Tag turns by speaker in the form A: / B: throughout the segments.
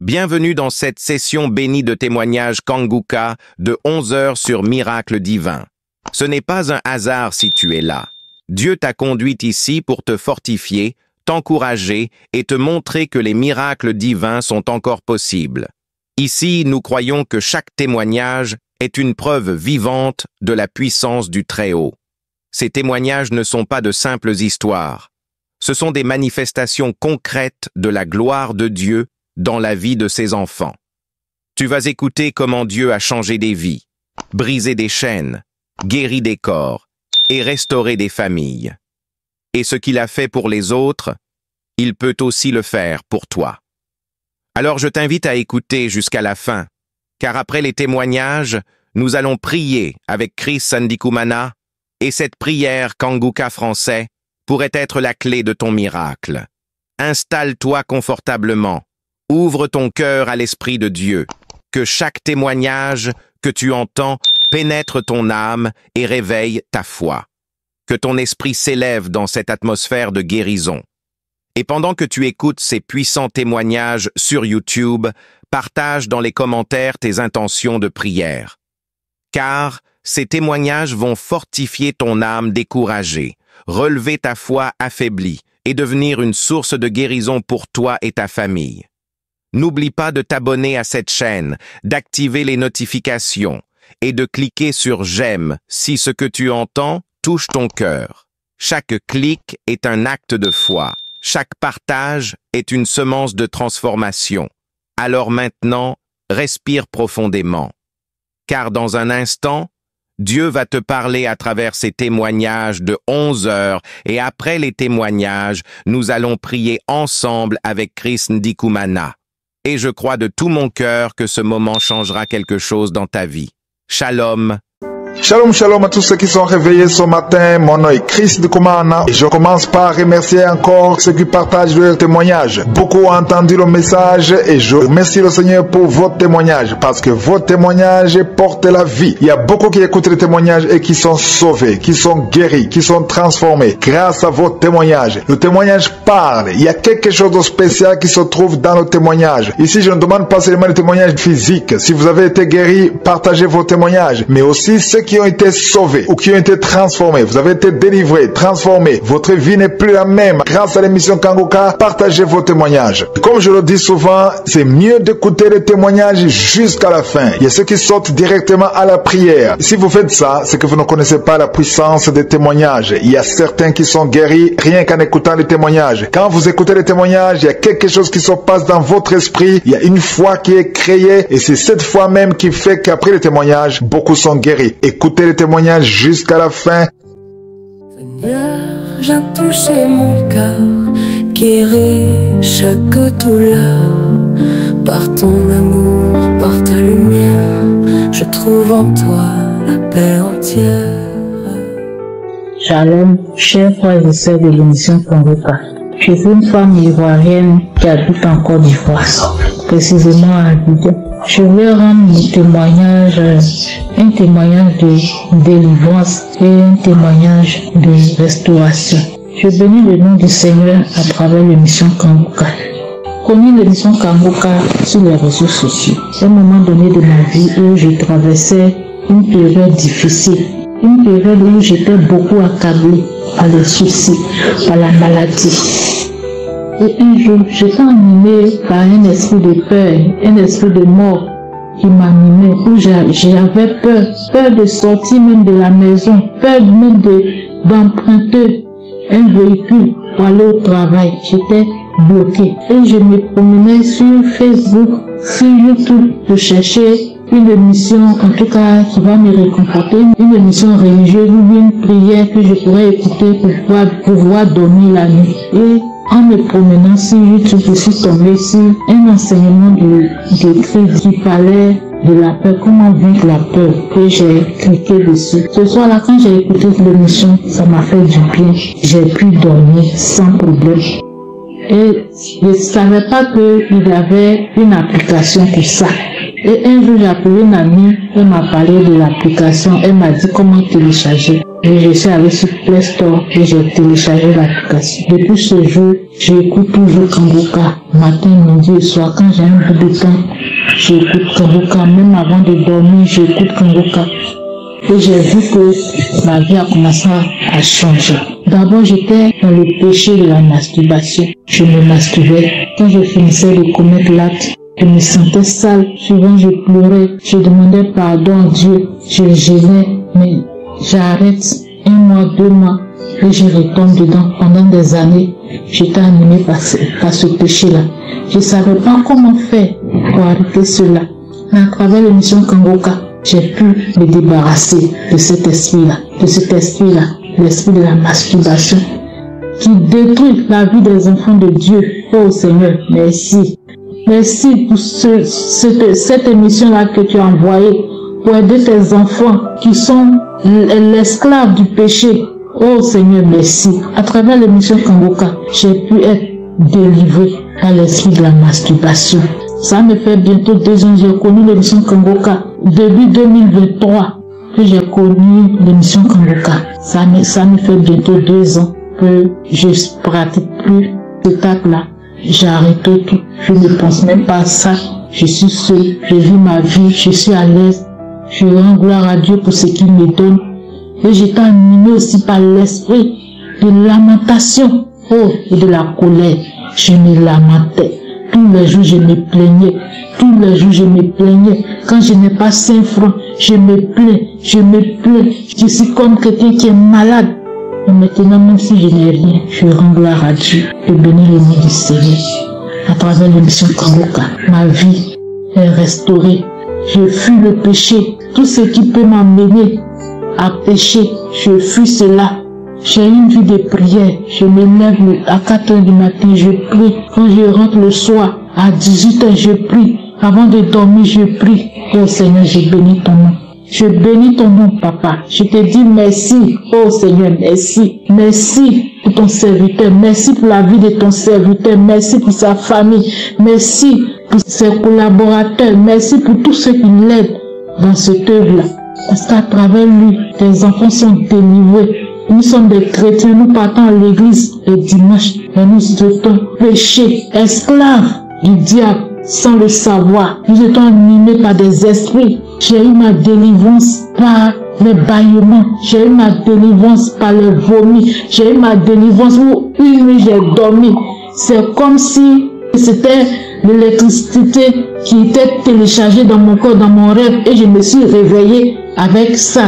A: Bienvenue dans cette session bénie de témoignages Kanguka de 11 heures sur Miracle Divin. Ce n'est pas un hasard si tu es là. Dieu t'a conduit ici pour te fortifier, t'encourager et te montrer que les miracles divins sont encore possibles. Ici, nous croyons que chaque témoignage est une preuve vivante de la puissance du Très-Haut. Ces témoignages ne sont pas de simples histoires. Ce sont des manifestations concrètes de la gloire de Dieu dans la vie de ses enfants. Tu vas écouter comment Dieu a changé des vies, brisé des chaînes, guéri des corps et restauré des familles. Et ce qu'il a fait pour les autres, il peut aussi le faire pour toi. Alors je t'invite à écouter jusqu'à la fin, car après les témoignages, nous allons prier avec Chris Sandikumana, et cette prière Kanguka français pourrait être la clé de ton miracle. Installe-toi confortablement. Ouvre ton cœur à l'Esprit de Dieu, que chaque témoignage que tu entends pénètre ton âme et réveille ta foi. Que ton esprit s'élève dans cette atmosphère de guérison. Et pendant que tu écoutes ces puissants témoignages sur YouTube, partage dans les commentaires tes intentions de prière. Car ces témoignages vont fortifier ton âme découragée, relever ta foi affaiblie et devenir une source de guérison pour toi et ta famille. N'oublie pas de t'abonner à cette chaîne, d'activer les notifications et de cliquer sur « J'aime » si ce que tu entends touche ton cœur. Chaque clic est un acte de foi. Chaque partage est une semence de transformation. Alors maintenant, respire profondément. Car dans un instant, Dieu va te parler à travers ces témoignages de 11 heures et après les témoignages, nous allons prier ensemble avec Chris Ndikumana. Et je crois de tout mon cœur que ce moment changera quelque chose dans ta vie. Shalom.
B: Shalom, shalom à tous ceux qui sont réveillés ce matin. Mon nom est Chris Ndikumana et je commence par remercier encore ceux qui partagent leurs témoignages. Beaucoup ont entendu le message et je remercie le Seigneur pour votre témoignage parce que vos témoignages portent la vie. Il y a beaucoup qui écoutent les témoignages et qui sont sauvés, qui sont guéris, qui sont transformés grâce à vos témoignages. Le témoignage parle. Il y a quelque chose de spécial qui se trouve dans le témoignage. Ici, je ne demande pas seulement les témoignages physiques. Si vous avez été guéri, partagez vos témoignages, mais aussi ceux qui ont été sauvés ou qui ont été transformés. Vous avez été délivrés, transformés. Votre vie n'est plus la même. Grâce à l'émission Kanguka, partagez vos témoignages. Comme je le dis souvent, c'est mieux d'écouter les témoignages jusqu'à la fin. Il y a ceux qui sortent directement à la prière. Si vous faites ça, c'est que vous ne connaissez pas la puissance des témoignages. Il y a certains qui sont guéris rien qu'en écoutant les témoignages. Quand vous écoutez les témoignages, il y a quelque chose qui se passe dans votre esprit. Il y a une foi qui est créée et c'est cette foi même qui fait qu'après les témoignages, beaucoup sont guéris. Écoutez les témoignages jusqu'à la fin.
C: Seigneur, viens toucher mon cœur, guérir chaque douleur. Par ton amour, par ta lumière, je trouve en toi la paix entière.
D: Shalom, chers frères et sœurs de l'émission Kanguka. Je suis une femme ivoirienne qui habite en Côte d'Ivoire, précisément à Abidjan. Je vais rendre mon témoignage, un témoignage de délivrance et un témoignage de restauration. Je bénis le nom du Seigneur à travers l'émission Kanguka. Connu l'émission Kanguka sur les réseaux sociaux. À un moment donné de ma vie où je traversais une période difficile. Une période où j'étais beaucoup accablée par les soucis, par la maladie. Et un jour, j'étais animée par un esprit de peur, un esprit de mort qui m'animait, où j'avais peur de sortir même de la maison, peur même d'emprunter un véhicule pour aller au travail. J'étais bloquée. Et je me promenais sur Facebook, sur YouTube, de chercher une émission, en tout cas, qui va me réconforter, une émission religieuse ou une prière que je pourrais écouter pour pouvoir dormir la nuit. Et en me promenant sur YouTube, je suis tombée sur un enseignement de Christ qui parlait de la peur, comment vaincre la peur, et j'ai cliqué dessus. Ce soir-là, quand j'ai écouté l'émission, ça m'a fait du bien. J'ai pu dormir sans problème. Et je ne savais pas qu'il y avait une application pour ça. Et un jour, j'ai appelé une amie, elle m'a parlé de l'application, elle m'a dit comment télécharger. Et je suis allé sur Play Store et j'ai téléchargé l'application. Depuis ce jour, j'écoute toujours Kangoka, matin, midi et soir. Quand j'ai un bout de temps, j'écoute Kangoka. Même avant de dormir, j'écoute Kangoka. Et j'ai vu que ma vie a commencé à changer. D'abord, j'étais dans le péché de la masturbation. Je me masturbais. Quand je finissais de commettre l'acte, je me sentais sale. Souvent, je pleurais. Je demandais pardon à Dieu. Je gênais. Mais j'arrête 1 mois, 2 mois. Et je retombe dedans. Pendant des années, j'étais animée par ce péché-là. Je ne savais pas comment faire pour arrêter cela. Mais à travers l'émission Kangoka, j'ai pu me débarrasser de cet esprit-là, l'esprit de la masturbation, qui détruit la vie des enfants de Dieu. Oh Seigneur, merci. Merci pour cette émission-là que tu as envoyée pour aider tes enfants qui sont l'esclave du péché. Oh Seigneur, merci. À travers l'émission Kangoka, j'ai pu être délivré par l'esprit de la masturbation. Ça me fait bientôt 2 ans, j'ai connu l'émission Kangoka. Début 2023 que j'ai connu l'émission Kangoka. Ça me fait bientôt 2 ans que je ne pratique plus cet acte-là. J'ai arrêté tout. Je ne pense même pas à ça. Je suis seule. Je vis ma vie. Je suis à l'aise. Je rends gloire à Dieu pour ce qu'il me donne. Et j'étais animée aussi par l'esprit de lamentation. Oh, et de la colère. Je me lamentais. Tous les jours, je me plaignais. Tous les jours, je me plaignais. Quand je n'ai pas 5 francs, je me plains. Je me plains. Je suis comme quelqu'un qui est malade. Et maintenant, même si je n'ai rien, je rends gloire à Dieu et bénis le nom du Seigneur. À travers l'émission Kangoka, ma vie est restaurée. Je fuis le péché. Tout ce qui peut m'amener à pécher, je fuis cela. J'ai une vie de prière. Je me lève à 4 h du matin, je prie. Quand je rentre le soir, à 18 h, je prie. Avant de dormir, je prie. Oh Seigneur, je bénis ton nom. Je bénis ton nom, Papa. Je te dis merci. Oh Seigneur, merci. Merci pour ton serviteur. Merci pour la vie de ton serviteur. Merci pour sa famille. Merci pour ses collaborateurs. Merci pour tous ceux qui l'aident dans cette œuvre-là. Parce qu'à travers lui, les enfants sont délivrés. Nous sommes des chrétiens, nous partons à l'église le dimanche et nous étions péchés, esclaves du diable sans le savoir. Nous étions animés par des esprits. J'ai eu ma délivrance par les bâillements. J'ai eu ma délivrance par les vomis. J'ai eu ma délivrance où une nuit j'ai dormi. C'est comme si c'était l'électricité qui était téléchargée dans mon corps, dans mon rêve, et je me suis réveillée avec ça.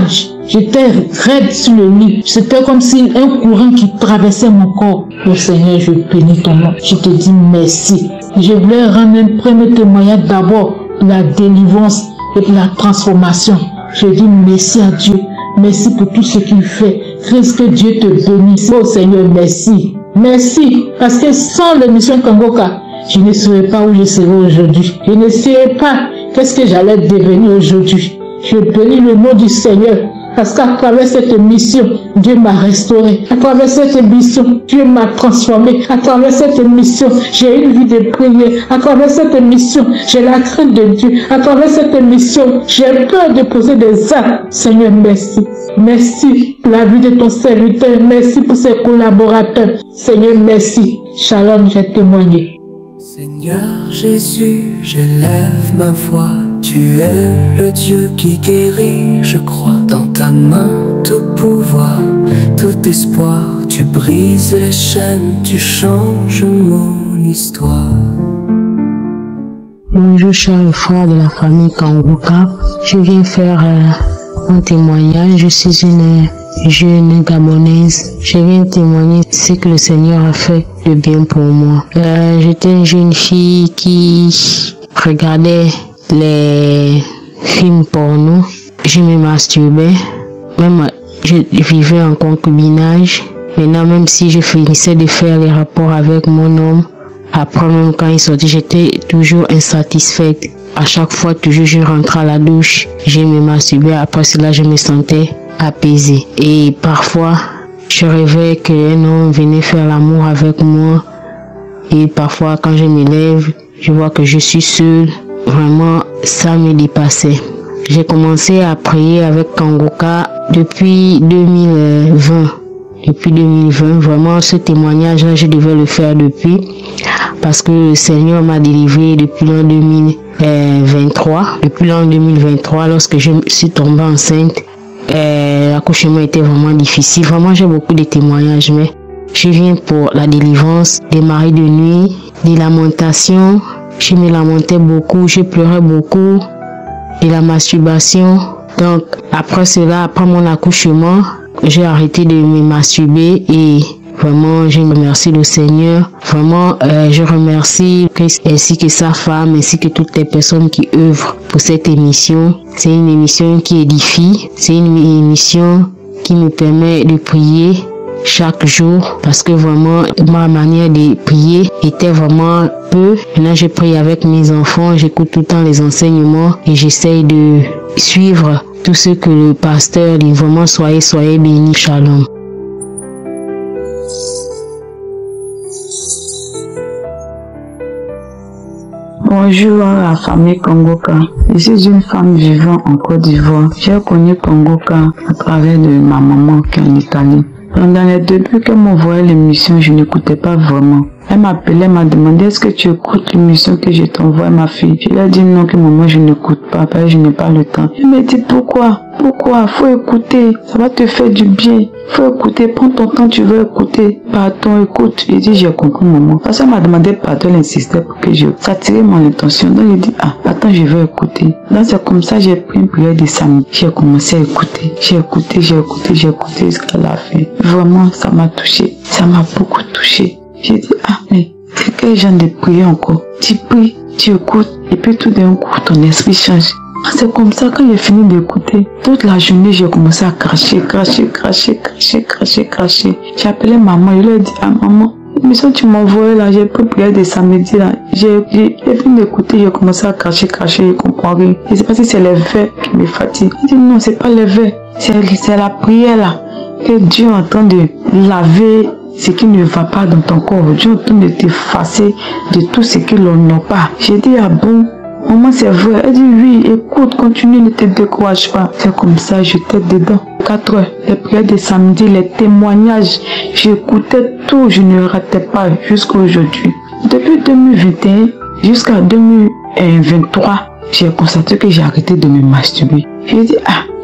D: J'étais raide sur le lit. C'était comme si un courant qui traversait mon corps. Oh Seigneur, je bénis ton nom. Je te dis merci. Je voulais rendre un premier témoignage d'abord de la délivrance et de la transformation. Je dis merci à Dieu. Merci pour tout ce qu'il fait. Christ, que Dieu te bénisse. Oh Seigneur, merci. Merci. Parce que sans l'émission Kangoka, je ne saurais pas où je serais aujourd'hui. Je ne saurais pas qu'est-ce que j'allais devenir aujourd'hui. Je bénis le nom du Seigneur. Parce qu'à travers cette émission, Dieu m'a restauré. À travers cette émission, Dieu m'a transformé. À travers cette émission, j'ai une vie de prière. À travers cette émission, j'ai la crainte de Dieu. À travers cette émission, j'ai peur de poser des actes. Seigneur, merci. Merci pour la vie de ton serviteur. Merci pour ses collaborateurs. Seigneur, merci. Shalom, j'ai témoigné.
C: Seigneur Jésus, j'élève ma voix. Tu es le Dieu qui guérit, je crois. Dans ta main, tout pouvoir, tout espoir. Tu brises les chaînes, tu changes mon histoire.
E: Bonjour chers frères de la famille Kangoka. Je viens faire un témoignage. Je suis une jeune Gabonaise. Je viens témoigner ce que le Seigneur a fait de bien pour moi. J'étais une jeune fille qui regardait les films porno. Je me masturbais. Même je vivais en concubinage. Maintenant, même si je finissais de faire les rapports avec mon homme, après même quand il sortait, j'étais toujours insatisfaite. À chaque fois, toujours je rentrais à la douche, je me masturbais. Après cela, je me sentais apaisée. Et parfois, je rêvais qu'un homme venait faire l'amour avec moi. Et parfois, quand je me lève, je vois que je suis seule. vraiment, ça me dépassait. J'ai commencé à prier avec Kangoka depuis 2020. Depuis 2020, vraiment, ce témoignage-là, je devais le faire depuis. Parce que le Seigneur m'a délivré depuis l'an 2023. Depuis l'an 2023, lorsque je suis tombée enceinte, l'accouchement était vraiment difficile. Vraiment, j'ai beaucoup de témoignages, mais je viens pour la délivrance des maris de nuit, des lamentations. Je me lamentais beaucoup, je pleurais beaucoup, de la masturbation. Donc, après cela, après mon accouchement, j'ai arrêté de me masturber et vraiment, je remercie le Seigneur. Vraiment, je remercie Christ ainsi que sa femme, ainsi que toutes les personnes qui œuvrent pour cette émission. C'est une émission qui édifie. C'est une émission qui me permet de prier chaque jour parce que vraiment, ma manière de prier était vraiment peu. Maintenant, je prie avec mes enfants, j'écoute tout le temps les enseignements et j'essaye de suivre tout ce que le pasteur dit. Vraiment, soyez bénis. Shalom.
D: Bonjour à la famille Kangoka. Je suis une femme vivant en Côte d'Ivoire. J'ai connu Kangoka à travers de ma maman qui est en Italie. Dans les débuts qu'elle m'envoyait l'émission, je n'écoutais pas vraiment. Elle m'appelait, m'a demandé est-ce que tu écoutes l'émission que je t'envoie, ma fille. Je lui ai dit non, que maman, je n'écoute pas, parce que je n'ai pas le temps. Elle m'a dit pourquoi? Faut écouter, ça va te faire du bien. Faut écouter, prends ton temps, tu veux écouter. Pardon, écoute. J'ai dit j'ai compris, maman. Parce qu'elle m'a demandé pardon, elle insistait pour que ça attirait mon attention. Donc j'ai dit attends, je vais écouter. Donc c'est comme ça j'ai pris une prière de samedi. J'ai commencé à écouter. J'ai écouté jusqu'à la fin. Vraiment, ça m'a touché. Ça m'a beaucoup touché. J'ai dit, mais c'est quel genre de prière encore? Tu pries, tu écoutes, et puis tout d'un coup, ton esprit change. C'est comme ça, quand j'ai fini d'écouter, toute la journée, j'ai commencé à cracher. J'ai appelé maman, je lui ai dit, maman, mais ça tu m'envoies là, j'ai pris prière de samedi là. J'ai fini d'écouter, j'ai commencé à cracher, je comprends rien. Je sais pas si c'est les vers qui me fatiguent. Je dis, non, c'est pas les vers, c'est la prière là, que Dieu est en train de laver ce qui ne va pas dans ton corps. Dieu est en train de t'effacer de tout ce que l'on n'a pas. J'ai dit, bon, maman, c'est vrai. Elle dit, oui, écoute, continue, ne te décourage pas. C'est comme ça, j'étais dedans. 4 heures, les prières de samedi, les témoignages, j'écoutais tout, je ne ratais pas jusqu'à aujourd'hui. Depuis 2021 jusqu'à 2023, j'ai constaté que j'ai arrêté de me masturber. J'ai dit,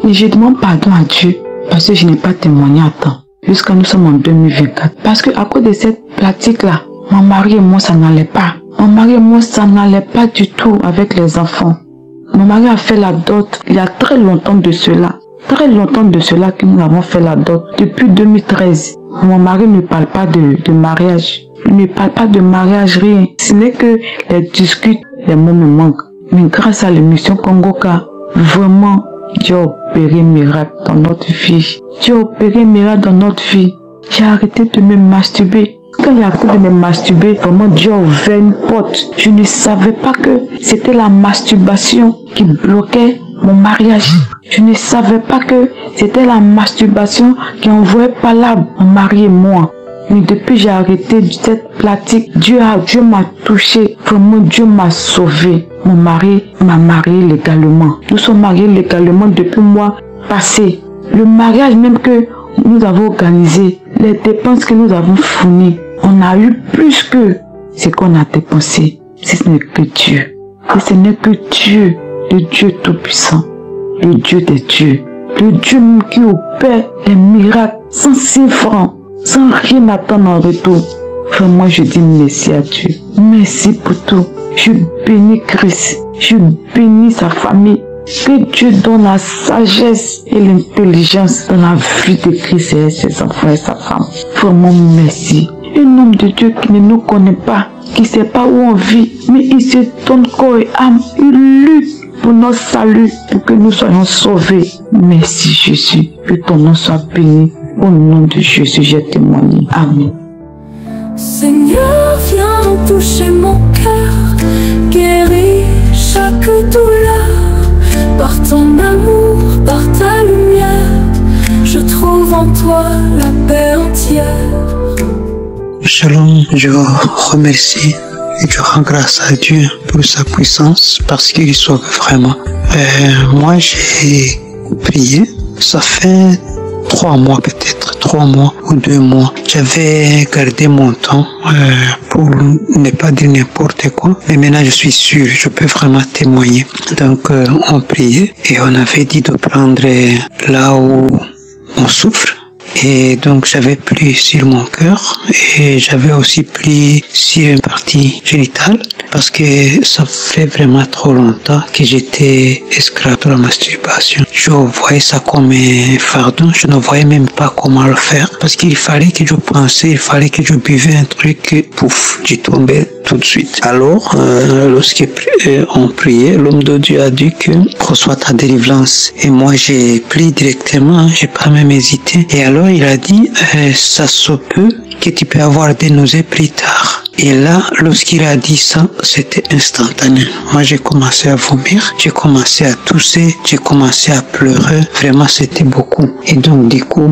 D: mais je demande pardon à Dieu parce que je n'ai pas témoigné à temps. Jusqu'à nous sommes en 2024. Parce que à cause de cette pratique-là, mon mari et moi, ça n'allait pas. Mon mari et moi, ça n'allait pas du tout avec les enfants. Mon mari a fait la dot il y a très longtemps de cela. Très longtemps de cela que nous avons fait la dot. Depuis 2013. Mon mari ne parle pas de mariage. Il ne parle pas de mariage, rien. Ce n'est que les discutes, les mots me manquent. Mais grâce à l'émission Kangoka, vraiment, Dieu a opéré miracle dans notre vie. Dieu a opéré miracle dans notre vie. J'ai arrêté de me masturber. Quand j'ai arrêté de me masturber, vraiment Dieu a ouvert une porte. Je ne savais pas que c'était la masturbation qui bloquait mon mariage. Je ne savais pas que c'était la masturbation qui envoyait pas là mon mari et moi. Mais depuis j'ai arrêté cette pratique, Dieu m'a touché. Vraiment Dieu m'a sauvé. Mon mari m'a marié légalement. Nous sommes mariés légalement depuis le mois passé. Le mariage même que nous avons organisé, les dépenses que nous avons fournies, on a eu plus que ce qu'on a dépensé. Si ce n'est que Dieu. Si ce n'est que Dieu, le Dieu Tout-Puissant, le Dieu des dieux, le Dieu qui opère les miracles sans 6 francs, sans rien attendre en retour. Vraiment, je dis merci à Dieu. Merci pour tout. Je bénis Christ. Je bénis sa famille. Que Dieu donne la sagesse et l'intelligence dans la vie de Christ et ses enfants et sa femme. Vraiment, merci. Un homme de Dieu qui ne nous connaît pas, qui ne sait pas où on vit, mais il se donne corps et âme. Il lutte pour notre salut, pour que nous soyons sauvés. Merci Jésus. Que ton nom soit béni. Au nom de Jésus, j'ai témoigné. Amen.
C: Seigneur, viens toucher mon cœur, guéris chaque douleur. Par ton amour, par ta lumière, je trouve en toi la paix entière.
F: Shalom, je vous remercie et je rends grâce à Dieu pour sa puissance parce qu'il sauve vraiment. Moi, j'ai prié, ça fait 3 mois peut-être, 3 mois ou 2 mois. J'avais gardé mon temps pour ne pas dire n'importe quoi. Mais maintenant, je suis sûr, je peux vraiment témoigner. Donc, on priait et on avait dit de prendre là où on souffre. Et donc, j'avais pris sur mon cœur et j'avais aussi pris sur une partie génitale parce que ça fait vraiment trop longtemps que j'étais esclave de la masturbation. Je voyais ça comme un fardeau, je ne voyais même pas comment le faire parce qu'il fallait que je pensais, il fallait que je buvais un truc et pouf, j'y tombais tout de suite. Alors, lorsqu'on priait, l'homme de Dieu a dit que reçois ta délivrance. Et moi, j'ai pris directement, j'ai pas même hésité. Et alors, il a dit, ça se peut que tu peux avoir des nausées plus tard. Et là, lorsqu'il a dit ça, c'était instantané. Moi, j'ai commencé à vomir, j'ai commencé à tousser, j'ai commencé à pleurer. Vraiment, c'était beaucoup. Et donc, du coup,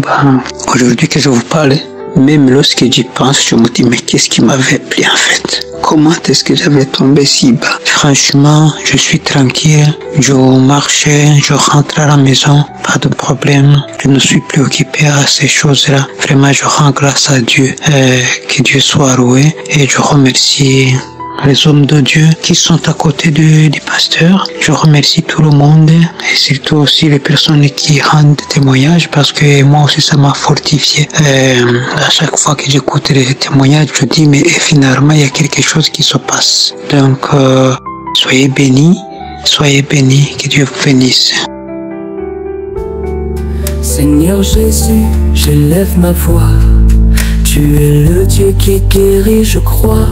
F: aujourd'hui que je vous parle, même lorsque j'y pense, je me dis, mais qu'est-ce qui m'avait pris en fait? Comment est-ce que j'avais tombé si bas? Franchement, je suis tranquille, je marchais, je rentre à la maison, pas de problème. Je ne suis plus occupé à ces choses-là. Vraiment, je rends grâce à Dieu, que Dieu soit loué et je remercie les hommes de Dieu qui sont à côté du pasteur. Je remercie tout le monde et surtout aussi les personnes qui rendent des témoignages parce que moi aussi ça m'a fortifié. À chaque fois que j'écoute les témoignages, je dis mais finalement il y a quelque chose qui se passe. Donc soyez bénis, que Dieu vous bénisse.
C: Seigneur Jésus, j'élève ma voix. Tu es le Dieu qui guérit, je crois.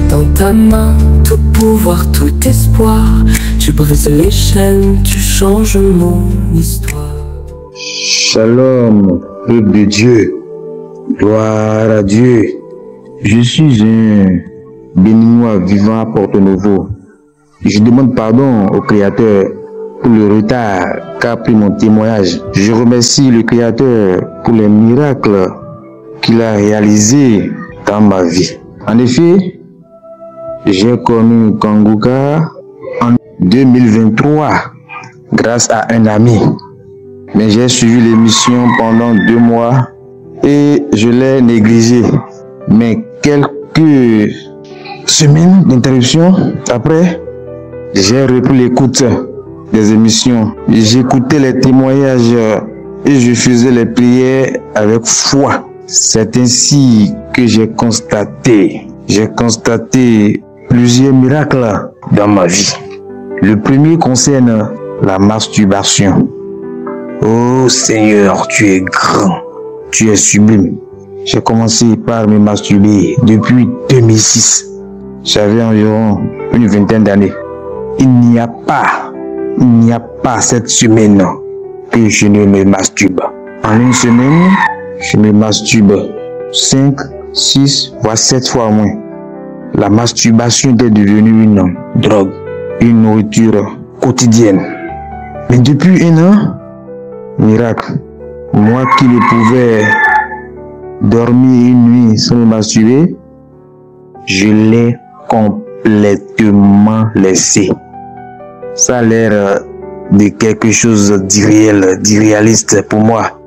C: Dans ta main, tout pouvoir, tout espoir. Tu brises les chaînes, tu changes mon histoire.
G: Shalom, peuple de Dieu. Gloire à Dieu. Je suis un béninois vivant à Porto-Novo. Je demande pardon au Créateur pour le retard qu'a pris mon témoignage. Je remercie le Créateur pour les miracles qu'il a réalisés dans ma vie. En effet, j'ai connu Kanguka en 2023 grâce à un ami. Mais j'ai suivi l'émission pendant 2 mois et je l'ai négligé. Mais quelques semaines d'interruption après, j'ai repris l'écoute des émissions. J'écoutais les témoignages et je faisais les prières avec foi. C'est ainsi que j'ai constaté plusieurs miracles dans ma vie. Le premier concerne la masturbation. Oh Seigneur, tu es grand, tu es sublime. J'ai commencé par me masturber depuis 2006. J'avais environ une vingtaine d'années. Il n'y a pas cette semaine que je ne me masturbe. En une semaine, je me masturbe 5, 6, voire 7 fois moins. La masturbation est devenue une drogue, une nourriture quotidienne. Mais depuis 1 an, miracle, moi qui ne pouvais dormir une nuit sans me masturber, je l'ai complètement laissé. Ça a l'air de quelque chose d'irréaliste pour moi,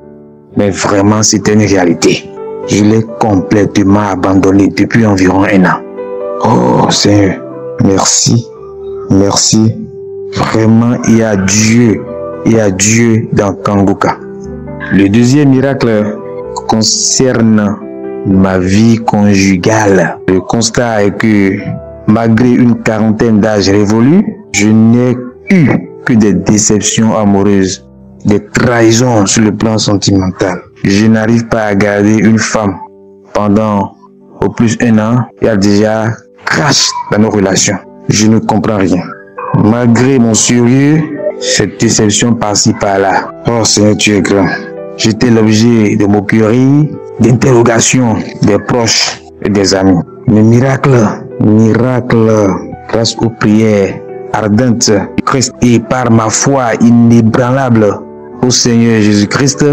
G: mais vraiment c'était une réalité. Je l'ai complètement abandonné depuis environ 1 an. Oh Seigneur, merci. Vraiment, il y a Dieu dans Kanguka. Le deuxième miracle concerne ma vie conjugale. Le constat est que malgré une quarantaine d'âge révolu, je n'ai eu que des déceptions amoureuses, des trahisons sur le plan sentimental. Je n'arrive pas à garder une femme pendant au plus 1 an. Il y a déjà crash dans nos relations. Je ne comprends rien. Malgré mon sérieux, cette déception par-ci par-là. Oh Seigneur, tu es grand. J'étais l'objet de moqueries, d'interrogations des proches et des amis. Mais miracle, grâce aux prières ardentes de Christ et par ma foi inébranlable au Seigneur Jésus-Christ,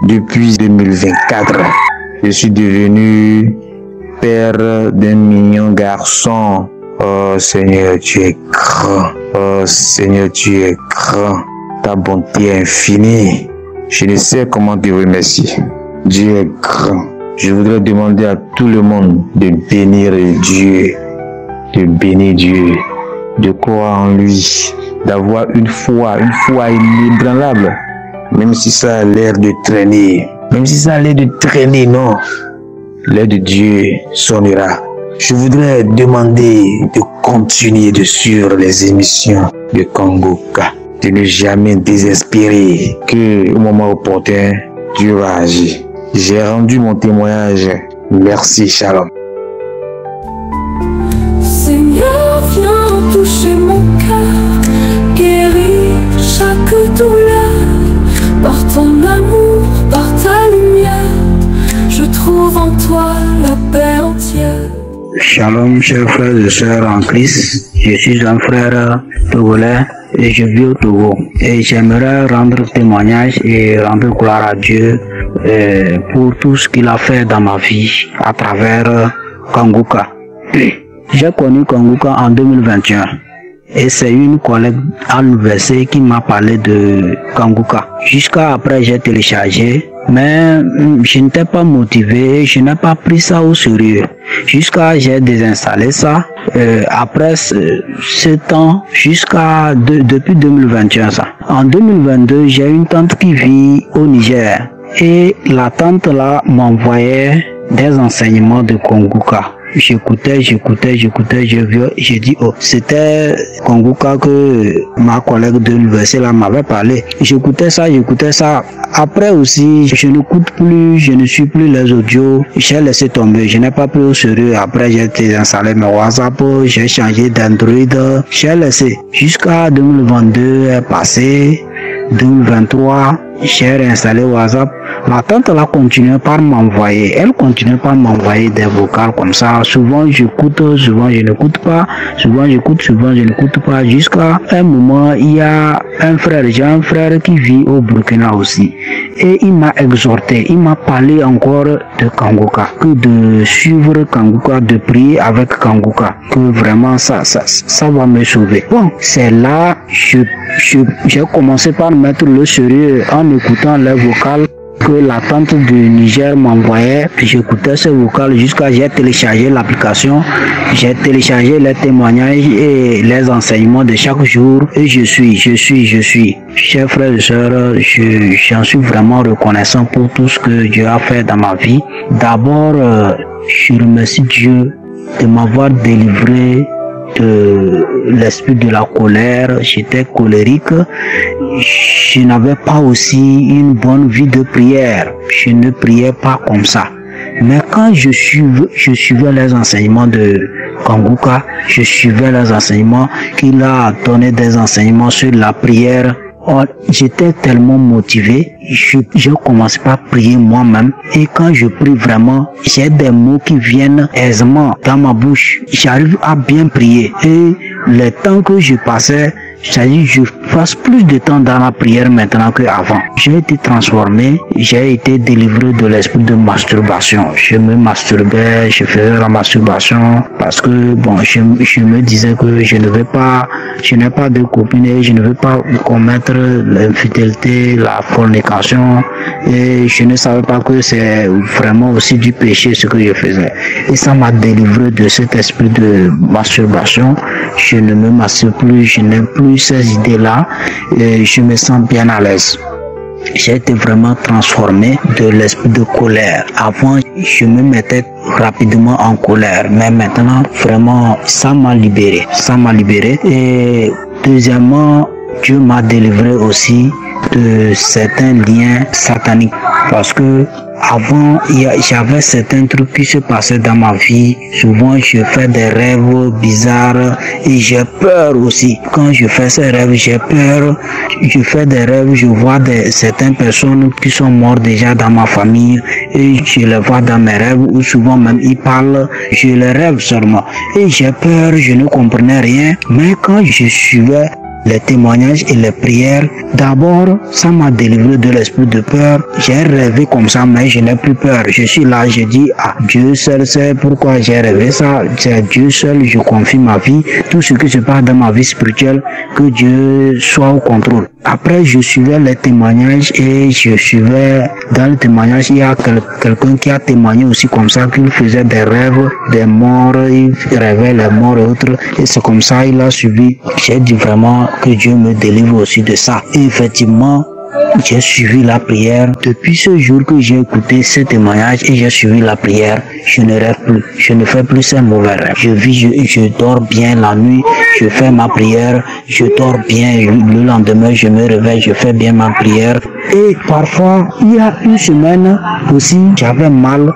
G: depuis 2024, je suis devenu père d'un mignon garçon. Oh Seigneur, tu es grand. Oh Seigneur, tu es grand. Ta bonté est infinie. Je ne sais comment te remercier. Dieu est grand. Je voudrais demander à tout le monde de bénir Dieu, de bénir Dieu, de croire en lui, d'avoir une foi inébranlable, même si ça a l'air de traîner, non, l'air de Dieu sonnera. Je voudrais demander de continuer de suivre les émissions de Kangoka, de ne jamais désespérer que au moment opportun, Dieu va agir. J'ai rendu mon témoignage. Merci, shalom.
C: Seigneur, viens toucher mon cœur, guérir chaque douleur. Par ton amour, par ta lumière, je trouve en toi la paix entière.
F: Shalom, chers frères et sœurs en Christ. Je suis un frère togolais et je vis au Togo. Et j'aimerais rendre témoignage et rendre gloire à Dieu pour tout ce qu'il a fait dans ma vie à travers Kangoka. J'ai connu Kangoka en 2021 et c'est une collègue à l'université qui m'a parlé de Kangoka. Jusqu'à après j'ai téléchargé, mais je n'étais pas motivé, je n'ai pas pris ça au sérieux. Jusqu'à j'ai désinstallé ça. Après ce temps, jusqu'à depuis 2021 ça. En 2022, j'ai une tante qui vit au Niger et la tante là m'envoyait des enseignements de Kangoka. J'écoutais, j'ai dit, oh, c'était Kangoka que ma collègue de l'université là m'avait parlé. J'écoutais ça. Après aussi, je n'écoute plus, je ne suis plus les audios. J'ai laissé tomber, je n'ai pas pris au sérieux. Après, j'ai désinstallé mes WhatsApp, j'ai changé d'Android, j'ai laissé. Jusqu'à 2022 est passé, 2023, j'ai réinstallé WhatsApp. La tante là continue par m'envoyer. Elle continue par m'envoyer des vocales comme ça. Souvent j'écoute, souvent je n'écoute pas. Souvent j'écoute, souvent je n'écoute pas. Jusqu'à un moment, il y a j'ai un frère qui vit au Burkina aussi. Et il m'a exhorté, il m'a parlé encore de Kangoka. Que de suivre Kangoka, de prier avec Kangoka. Que vraiment ça va me sauver. Bon, c'est là, j'ai commencé par mettre le sérieux en écoutant les vocales que la tante du Niger m'envoyait. J'écoutais ces vocales jusqu'à j'ai téléchargé l'application, j'ai téléchargé les témoignages et les enseignements de chaque jour et je suis. Chers frères et sœurs, j'en suis vraiment reconnaissant pour tout ce que Dieu a fait dans ma vie. D'abord, je remercie Dieu de m'avoir délivré de l'esprit de la colère. J'étais colérique, je n'avais pas aussi une bonne vie de prière, je ne priais pas comme ça. Mais quand je suivais les enseignements de Kangoka, je suivais les enseignements qu'il a donné, des enseignements sur la prière. J'étais tellement motivé, je commence par prier moi-même et quand je prie vraiment, j'ai des mots qui viennent aisément dans ma bouche. J'arrive à bien prier et le temps que je passais, c'est-à-dire je passe plus de temps dans la prière maintenant qu'avant. J'ai été transformé, j'ai été délivré de l'esprit de masturbation. Je me masturbais, je faisais la masturbation parce que bon, je me disais que je n'ai pas de copine et je ne veux pas commettre l'infidélité, la fornication et je ne savais pas que c'est vraiment aussi du péché ce que je faisais. Et ça m'a délivré de cet esprit de masturbation. Je ne me masturbe plus, je n'ai plus ces idées-là et je me sens bien à l'aise. J'ai été vraiment transformé de l'esprit de colère. Avant, je me mettais rapidement en colère, mais maintenant, vraiment, ça m'a libéré. Et deuxièmement, Dieu m'a délivré aussi de certains liens sataniques parce que avant, j'avais certains trucs qui se passaient dans ma vie. Souvent, je fais des rêves bizarres et j'ai peur aussi. Quand je fais ces rêves, j'ai peur. Je fais des rêves, je vois certaines personnes qui sont mortes déjà dans ma famille et je les vois dans mes rêves ou souvent même ils parlent, je les rêve seulement. Et j'ai peur, je ne comprenais rien. Mais quand je suivais les témoignages et les prières, d'abord, ça m'a délivré de l'esprit de peur. J'ai rêvé comme ça, mais je n'ai plus peur. Je suis là, je dis, ah, Dieu seul sait pourquoi j'ai rêvé ça. C'est Dieu seul, je confie ma vie. Tout ce qui se passe dans ma vie spirituelle, que Dieu soit au contrôle. Après, je suivais les témoignages et je suivais, dans le témoignage, il y a quelqu'un qui a témoigné aussi comme ça, qu'il faisait des rêves, des morts, il rêvait les morts et autres. Et c'est comme ça, il a suivi. J'ai dit vraiment que Dieu me délivre aussi de ça. Et effectivement, j'ai suivi la prière. Depuis ce jour que j'ai écouté ce témoignage et j'ai suivi la prière, je ne rêve plus. Je ne fais plus ces mauvais rêves. Je dors bien la nuit, je fais ma prière, je dors bien. Le lendemain, je me réveille, je fais bien ma prière. Et parfois, il y a une semaine aussi, j'avais mal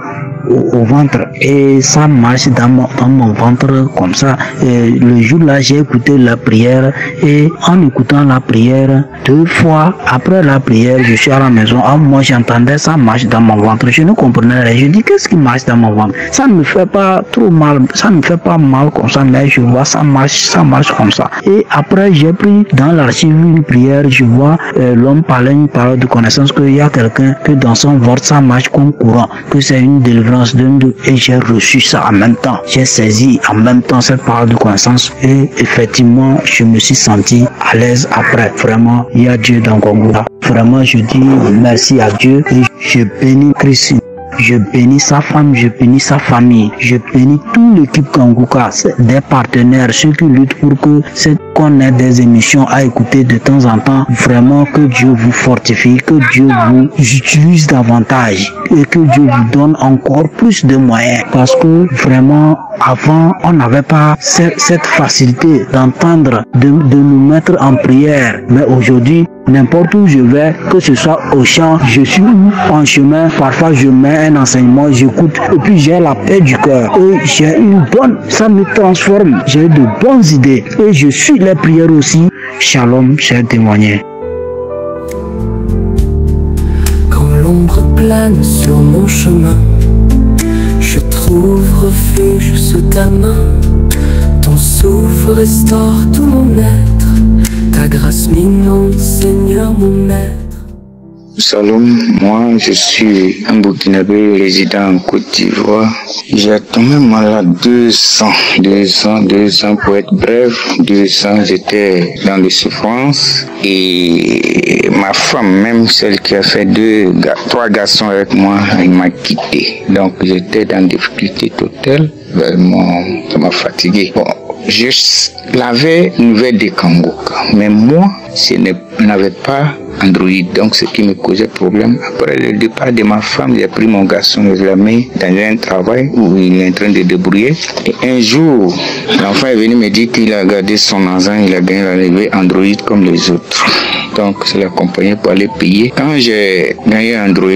F: au ventre et ça marche dans mon ventre comme ça. Et le jour-là, j'ai écouté la prière et en écoutant la prière, 2 fois après la prière, je suis à la maison. Moi, j'entendais ça marche dans mon ventre. Je ne comprenais rien. Je dis, qu'est-ce qui marche dans mon ventre? Ça ne me fait pas trop mal. Ça ne me fait pas mal comme ça, mais je vois ça marche comme ça. Et après, j'ai pris dans l'archive une prière. Je vois l'homme parler une parole de connaissance qu'il y a quelqu'un que dans son ventre, ça marche comme courant, que c'est une délivrance et j'ai reçu ça en même temps. J'ai saisi en même temps cette parole de connaissance et effectivement, je me suis senti à l'aise après. Vraiment, il y a Dieu dans Congola. Vraiment, je dis merci à Dieu et je bénis Christ. Je bénis sa femme, je bénis sa famille, je bénis toute l'équipe Kanguka, des partenaires, ceux qui luttent pour que qu'on ait des émissions à écouter de temps en temps. Vraiment que Dieu vous fortifie, que Dieu vous utilise davantage et que Dieu vous donne encore plus de moyens. Parce que vraiment, avant, on n'avait pas cette facilité d'entendre, de nous mettre en prière. Mais aujourd'hui, n'importe où je vais, que ce soit au champ, je suis en chemin, parfois je mets un enseignement, j'écoute, et puis j'ai la paix du cœur. Et j'ai ça me transforme, j'ai de bonnes idées. Et je suis les prières aussi. Shalom, cher témoigné.
C: Quand l'ombre plane sur mon chemin, je trouve refuge sous ta main. Ton souffle restaure tout mon être. Ta grâce m'inonde, Seigneur mon maître.
H: Salam, moi je suis un Burkinabé résident en Côte d'Ivoire. J'ai tombé malade 2 ans pour être bref. 2 ans, j'étais dans les souffrances et ma femme, même celle qui a fait 3 garçons avec moi, elle m'a quitté. Donc j'étais dans des difficultés totales. Vraiment, ça m'a fatigué. Bon, je l'avais nouvelle de Kangoka, mais moi, je n'avais pas Android, donc ce qui me causait problème. Après le départ de ma femme, j'ai pris mon garçon, je l'ai mis dans un travail où il est en train de débrouiller. Et un jour, l'enfant est venu me dire qu'il a gardé son enfant, il a gagné la levée Android comme les autres. Donc, je l'ai accompagné pour aller payer. Quand j'ai gagné Android,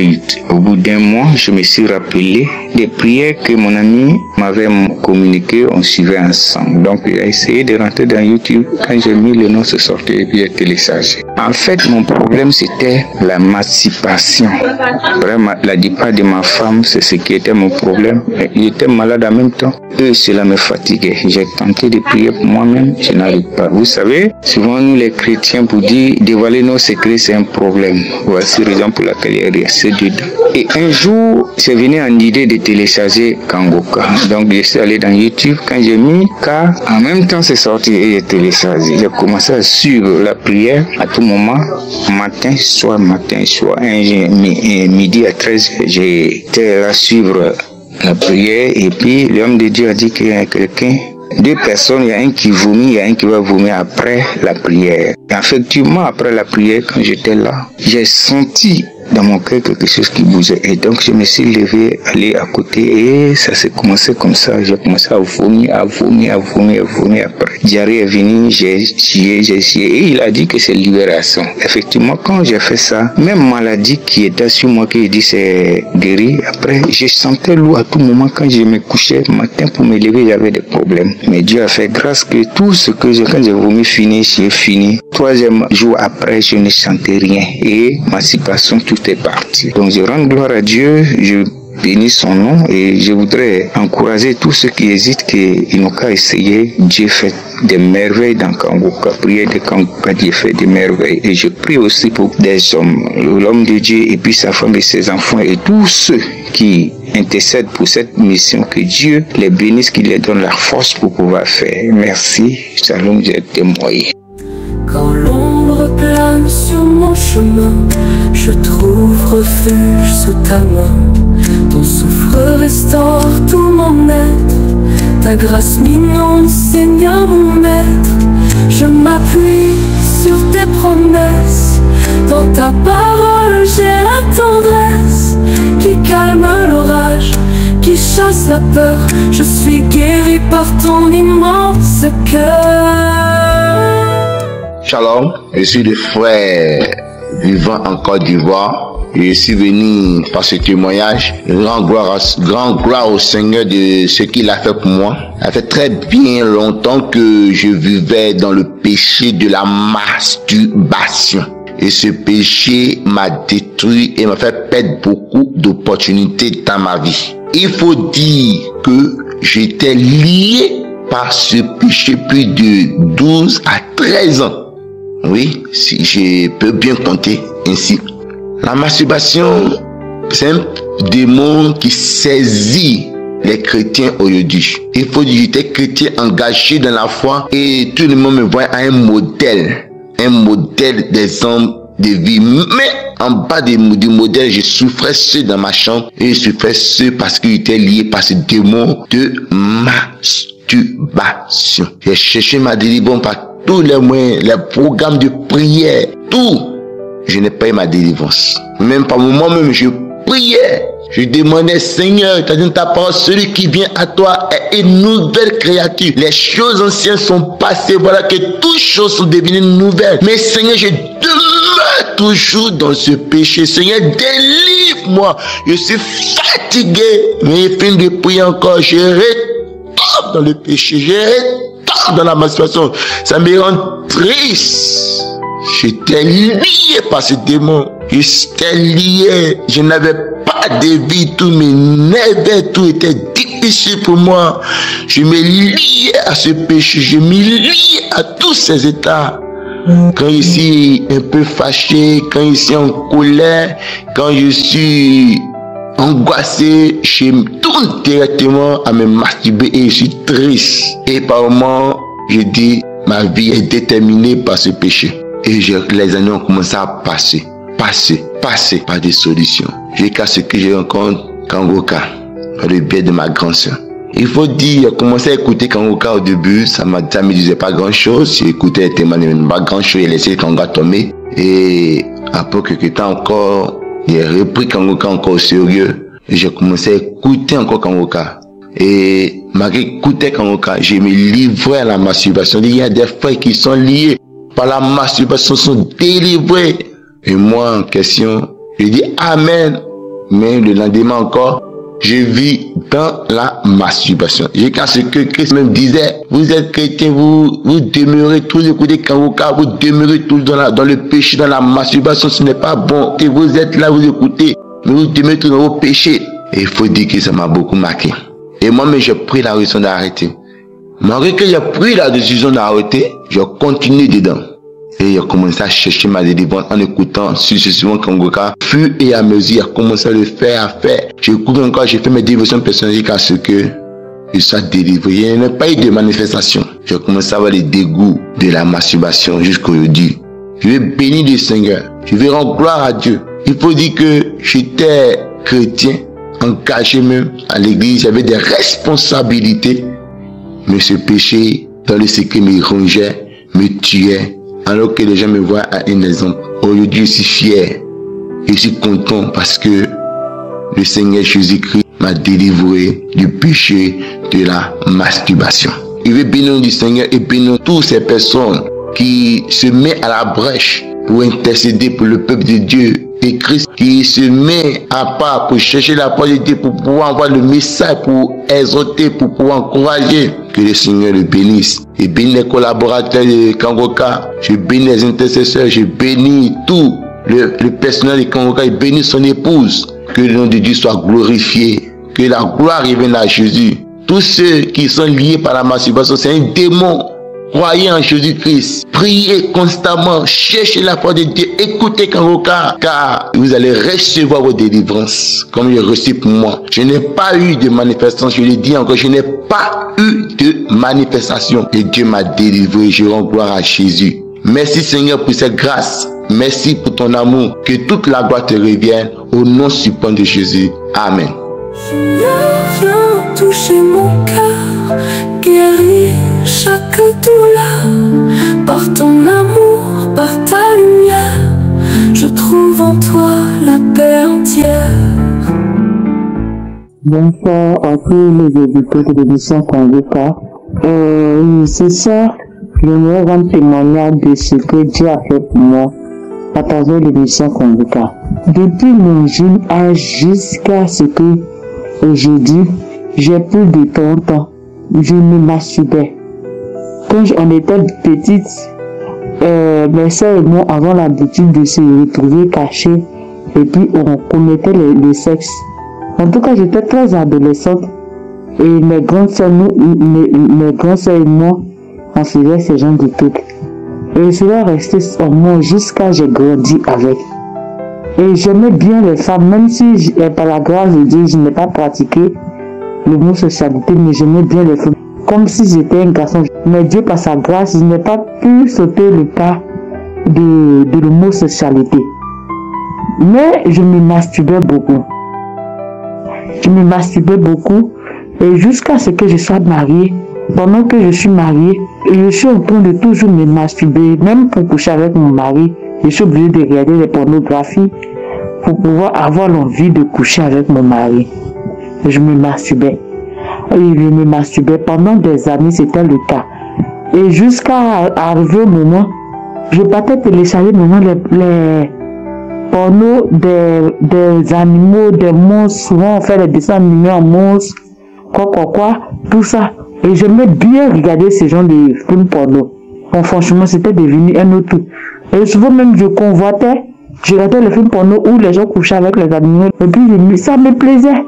H: au bout d'1 mois, je me suis rappelé des prières que mon ami m'avait communiquées, on suivait ensemble. Donc, il a essayé de rentrer dans YouTube. Quand j'ai mis le nom, c'est sorti et puis j'ai téléchargé. En fait, mon problème, c'était l'émancipation. Vraiment, la départ de ma femme, c'est ce qui était mon problème. J'étais malade en même temps et cela me fatiguait. J'ai tenté de prier pour moi-même, je n'arrive pas. Vous savez, souvent nous les chrétiens, pour dire dévoiler nos secrets, c'est un problème. Voici la raison pour laquelle il y a rien, c'est dedans. Et un jour, c'est venu en idée de télécharger Kangoka. Donc, je suis allé dans YouTube. Quand j'ai mis K, en même temps, c'est sorti et j'ai téléchargé. J'ai commencé à suivre la prière à tout moment, matin, soir. Midi à 13h, j'étais à suivre la prière. Et puis, l'homme de Dieu a dit qu'il y a quelqu'un, 2 personnes, il y a un qui vomit, il y a un qui va vomir après la prière. Et effectivement, après la prière, quand j'étais là, j'ai senti dans mon cœur quelque chose qui bougeait. Et donc, je me suis levé, allé à côté et ça s'est commencé comme ça. J'ai commencé à vomir après. Diarrhée est venu, j'ai chié. Et il a dit que c'est libération. Effectivement, quand j'ai fait ça, même maladie qui était sur moi, qui dit c'est guéri, après, je sentais l'eau à tout moment quand je me couchais. Le matin, pour me lever, j'avais des problèmes. Mais Dieu a fait grâce que tout ce que quand j'ai vomi fini, j'ai fini. 3e jour après, je ne sentais rien. Et ma situation, tout est parti. Donc je rends gloire à Dieu, je bénisse son nom et je voudrais encourager tous ceux qui hésitent qu'ils n'ont qu'à essayer. Dieu fait des merveilles dans Kangoka. Priez de Kangoka, Dieu fait des merveilles. Et je prie aussi pour des hommes, l'homme de Dieu et puis sa femme et ses enfants et tous ceux qui intercèdent pour cette mission. Que Dieu les bénisse, qu'il les donne la force pour pouvoir faire. Merci. Shalom, j'ai témoigné.
C: Quand l'ombre plane sur mon chemin, je trouve refuge sous ta main. Ton souffle restaure tout mon être. Ta grâce m'inonde, Seigneur mon maître. Je m'appuie sur tes promesses. Dans ta parole j'ai la tendresse qui calme l'orage, qui chasse la peur. Je suis guéri par ton immense cœur.
I: Shalom, je suis le frère vivant en Côte d'Ivoire. Je suis venu par ce témoignage. Grand gloire au Seigneur de ce qu'il a fait pour moi. Ça fait très bien longtemps que je vivais dans le péché de la masturbation. Et ce péché m'a détruit et m'a fait perdre beaucoup d'opportunités dans ma vie. Il faut dire que j'étais lié par ce péché plus de 12 à 13 ans. Oui, si je peux bien compter ainsi. La masturbation, c'est un démon qui saisit les chrétiens aujourd'hui. Il faut dire que j'étais chrétien engagé dans la foi et tout le monde me voit à un modèle des hommes de vie. Mais en bas du modèle, je souffrais seul dans ma chambre et je souffrais seul parce qu'il était lié par ce démon de masturbation. J'ai cherché ma délivrance par tous les moyens, les programmes de prière, tout. Je n'ai pas eu ma délivrance. Même par moi-même, je priais. Je demandais, Seigneur, tu as dit dans ta parole, celui qui vient à toi est une nouvelle créature. Les choses anciennes sont passées. Voilà que toutes choses sont devenues nouvelles. Mais Seigneur, je demeure toujours dans ce péché. Seigneur, délivre-moi. Je suis fatigué. Mais il finit de prier encore. Je retombe dans le péché. Je retombe dans la masturbation. Ça me rend triste. J'étais lié par ce démon. J'étais lié. Je n'avais pas de vie. Tout m'énervait. Tout était difficile pour moi. Je me liais à ce péché. Je me liais à tous ces états. Quand je suis un peu fâché, quand je suis en colère, quand je suis angoissé, je me tourne directement à me masturber et je suis triste. Et par moments, je dis, ma vie est déterminée par ce péché. Et les années ont commencé à passer par des solutions. Jusqu'à ce que je rencontre Kangoka, par le biais de ma grande soeur. Il faut dire, j'ai commencé à écouter Kangoka au début, ça me disait pas grand chose. J'ai écouté les témoignages, pas grand chose, j'ai laissé Kangoka tomber. Et après quelques temps encore, j'ai repris Kangoka encore au sérieux. Et j'ai commencé à écouter encore Kangoka. Et malgré écouter Kangoka, je me livrais à la masturbation. Il y a des frères qui sont liés par la masturbation, sont délivrés. Et moi en question, je dis Amen. Mais le lendemain encore, je vis dans la masturbation. Jusqu'à ce que Christ même disait, vous êtes chrétien, vous demeurez tous écoutez Kangoka, vous demeurez tous dans le péché, dans la masturbation, ce n'est pas bon. Et vous êtes là, vous écoutez, mais vous demeurez tous dans vos péchés. Et il faut dire que ça m'a beaucoup marqué. Et moi-même, j'ai pris la décision d'arrêter. Malgré que j'ai pris la décision d'arrêter, je continue dedans. Et j'ai commencé à chercher ma délivrance en écoutant successivement Kangoka. Fur et à mesure, j'ai commencé à le faire, J'écoute encore, j'ai fait mes dévotions personnelles à ce que je sois délivré. Il n'y a pas eu de manifestation. J'ai commencé à avoir les dégoûts de la masturbation jusqu'aujourd'hui. Je vais bénir le Seigneur. Je vais rendre gloire à Dieu. Il faut dire que j'étais chrétien, engagé même à l'église. J'avais des responsabilités. Mais ce péché, dans le secret, me rongeait, me tuait. Alors que les gens me voient à un exemple. Aujourd'hui, je suis fier. Je suis content parce que le Seigneur Jésus-Christ m'a délivré du péché de la masturbation. Je veux bénir du Seigneur et bénir toutes ces personnes qui se mettent à la brèche pour intercéder pour le peuple de Dieu. Et Christ qui se met à part pour chercher la parole de Dieu, pour pouvoir envoyer le message, pour exhorter, pour pouvoir encourager. Que le Seigneur le bénisse. Et bénisse les collaborateurs de Kangoka. Je bénis les intercesseurs. Je bénis tout le personnel de Kangoka. Je bénis son épouse. Que le nom de Dieu soit glorifié. Que la gloire revienne à Jésus. Tous ceux qui sont liés par la masturbation, c'est un démon. Croyez en Jésus-Christ. Priez constamment. Cherchez la foi de Dieu. Écoutez Kangoka, car vous allez recevoir vos délivrances. Comme j'ai reçu pour moi. Je n'ai pas eu de manifestation. Je le dis encore. Je n'ai pas eu de manifestation. Et Dieu m'a délivré. Je rends gloire à Jésus. Merci Seigneur pour cette grâce. Merci pour ton amour. Que toute la gloire te revienne. Au nom suprême de Jésus. Amen.
C: Viens toucher mon cœur, guérir chaque douleur. Par ton amour, par ta lumière, je trouve en toi la paix entière.
D: Bonsoir à tous les auditeurs de l'émission Kangoka. Ce soir, je vais rendre témoignage de ce que Dieu a fait pour moi à travers l'émission Kangoka. Depuis mon jeune âge jusqu'à ce que aujourd'hui, j'ai plus de 30 ans. Je me masturbais. Quand on était petite, mes soeurs et moi avons l'habitude de se retrouver cachés et puis on commettait le sexe. En tout cas, j'étais très adolescente et mes grandes soeurs et moi, on faisait ce genre de trucs. Et cela restait en moi jusqu'à ce que j'ai grandi avec. Et j'aimais bien les femmes, même si par la grâce de Dieu, je n'ai pas pratiqué l'homosexualité, mais j'aimais bien les femmes. Comme si j'étais un garçon. Mais Dieu, par sa grâce, je n'ai pas pu sauter le pas de l'homosexualité. Mais je me masturbais beaucoup. Et jusqu'à ce que je sois mariée. Pendant que je suis mariée, je suis en train de toujours me masturber, même pour coucher avec mon mari. Je suis obligée de regarder les pornographies pour pouvoir avoir l'envie de coucher avec mon mari. Je me masturbais. Et je me masturbais pendant des années, c'était le cas. Et jusqu'à arriver au moment, je partais télécharger maintenant les pornos des animaux, des monstres. Souvent on fait des dessins animés en monstres, tout ça. Et j'aimais bien regarder ce genre de films porno. Bon, franchement, c'était devenu un autre truc. Et souvent même, je convoitais, je regardais le film porno où les gens couchaient avec les animaux. Et puis, ça me plaisait.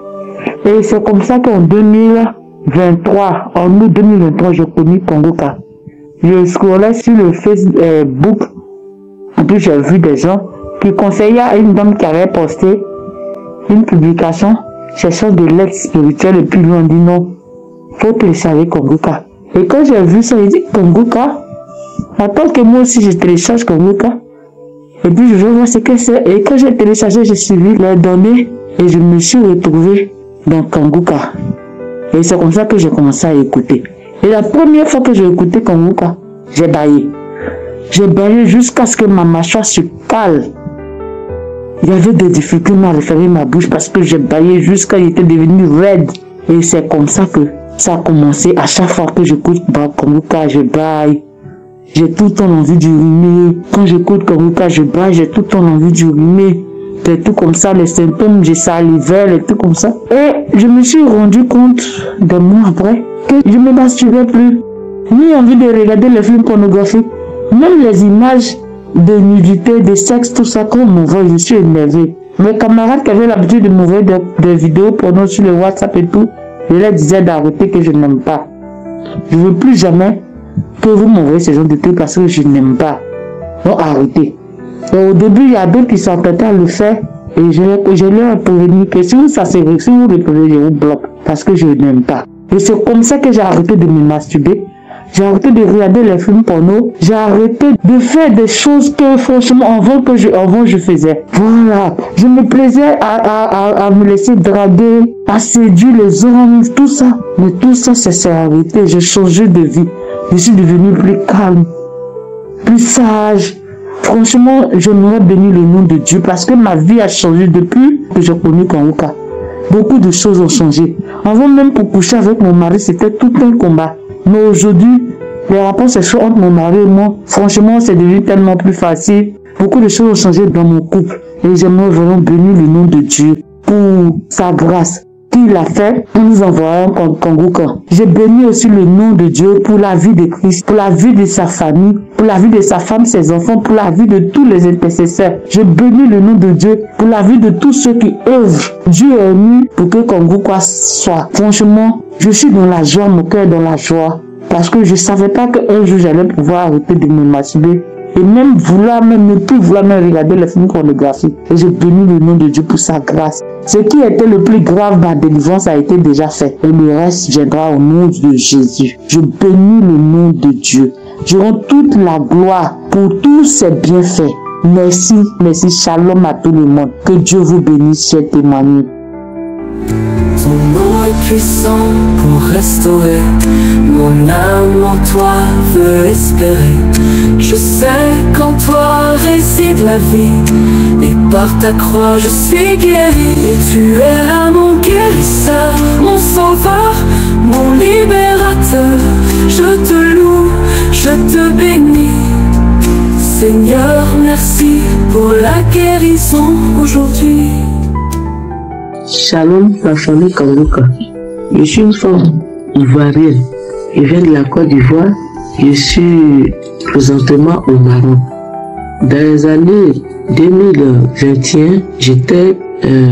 D: Et c'est comme ça qu'en 2023, en août 2023, j'ai connu Kangoka. Je scrollais sur le Facebook. Et puis, j'ai vu des gens qui conseillaient à une dame qui avait posté une publication cherchant de l'aide spirituelle. Et puis, lui ont dit non, faut télécharger Kangoka. Et quand j'ai vu ça, j'ai dit Kangoka. Attends que moi aussi je télécharge Kangoka. Et puis je vais voir ce que c'est. Et quand j'ai téléchargé, j'ai suivi les données et je me suis retrouvé dans Kangoka. Et c'est comme ça que j'ai commencé à écouter. Et la première fois que j'ai écouté Kangoka, j'ai baillé. J'ai baillé jusqu'à ce que ma mâchoire se cale. Il y avait des difficultés à refermer ma bouche parce que j'ai baillé jusqu'à ce qu'il était devenu raide. Et c'est comme ça que ça a commencé. À chaque fois que j'écoute Kangoka, je baille. J'ai tout le temps envie d'uriner. Quand j'écoute Kangoka, je baille, j'ai tout le temps envie d'uriner. Des trucs comme ça, les symptômes, j'ai salivais, les trucs comme ça. Et je me suis rendu compte, des mois après, que je ne me masturbais plus. Ni envie de regarder les films pornographiques. Même les images de nudité, de sexe, tout ça, quand on m'envoie, je suis énervé. Mes camarades qui avaient l'habitude de m'envoyer des vidéos porno sur le WhatsApp et tout, je leur disais d'arrêter, que je n'aime pas. Je ne veux plus jamais que vous m'envoyez ce genre de trucs parce que je n'aime pas. Donc arrêtez. Et au début, il y a d'autres qui s'entêtaient à le faire. Et je leur ai prévenu que si vous répondez, je vous bloque. Parce que je n'aime pas. Et c'est comme ça que j'ai arrêté de me masturber. J'ai arrêté de regarder les films porno. J'ai arrêté de faire des choses que franchement avant je faisais. Voilà. Je me plaisais à me laisser draguer, à séduire les hommes, tout ça. Mais tout ça, ça s'est arrêté. J'ai changé de vie. Je suis devenu plus calme, plus sage. Franchement, j'aimerais bénir le nom de Dieu parce que ma vie a changé depuis que j'ai connu Kangoka. Beaucoup de choses ont changé. Avant même pour coucher avec mon mari, c'était tout un combat. Mais aujourd'hui, les rapports sexuels entre mon mari et moi, franchement, c'est devenu tellement plus facile. Beaucoup de choses ont changé dans mon couple. Et j'aimerais vraiment bénir le nom de Dieu pour sa grâce. qu'il a fait en nous envoyant Kanguka. Je bénis aussi le nom de Dieu pour la vie de Christ, pour la vie de sa famille, pour la vie de sa femme, ses enfants, pour la vie de tous les intercesseurs. Je bénis le nom de Dieu pour la vie de tous ceux qui œuvrent. Dieu est mis pour que Kanguka soit. Franchement, je suis dans la joie, mon cœur est dans la joie. Parce que je ne savais pas qu'un jour j'allais pouvoir arrêter de me masturber. Et même ne plus vouloir même regarder les films pornographiques. Et je bénis le nom de Dieu pour sa grâce. Ce qui était le plus grave, ma délivrance a été déjà fait. Et le reste viendra au nom de Jésus. Je bénis le nom de Dieu. Je rends toute la gloire pour tous ses bienfaits. Merci, merci, shalom à tout le monde. Que Dieu vous bénisse, chers témoignés.
C: Ton nom est puissant pour restaurer. Mon âme en toi veut espérer. Je sais qu'en toi réside la vie. Et par ta croix je suis guéri. Et tu es là mon guérisseur, mon sauveur, mon libérateur. Je te loue, je te bénis. Seigneur, merci pour la guérison aujourd'hui.
E: Shalom, la famille Kanguka. Je suis une femme ivoirienne. Je viens de la Côte d'Ivoire. Je suis présentement au Maroc. Dans les années 2021, j'étais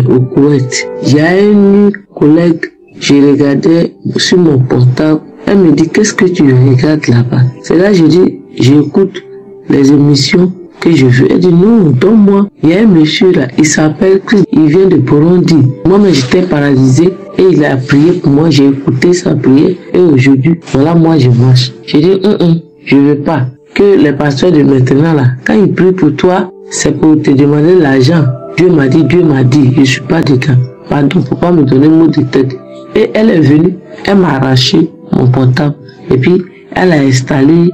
E: au Koweït. Il y a une collègue, je regardais sur mon portable. Elle me dit, qu'est-ce que tu regardes là-bas? C'est là que je dis, j'écoute les émissions que je veux. Elle dit non, donne-moi. Il y a un monsieur là, il s'appelle Chris, il vient de Burundi. Moi-même j'étais paralysé et il a prié pour moi, j'ai écouté sa prière et aujourd'hui, voilà moi je marche. J'ai dit je veux pas que les pasteurs de maintenant là, quand ils prient pour toi, c'est pour te demander l'argent. Dieu m'a dit, je suis pas dedans. Pardon, faut pas me donner mot de tête. Et elle est venue, elle m'a arraché mon portable et puis elle a installé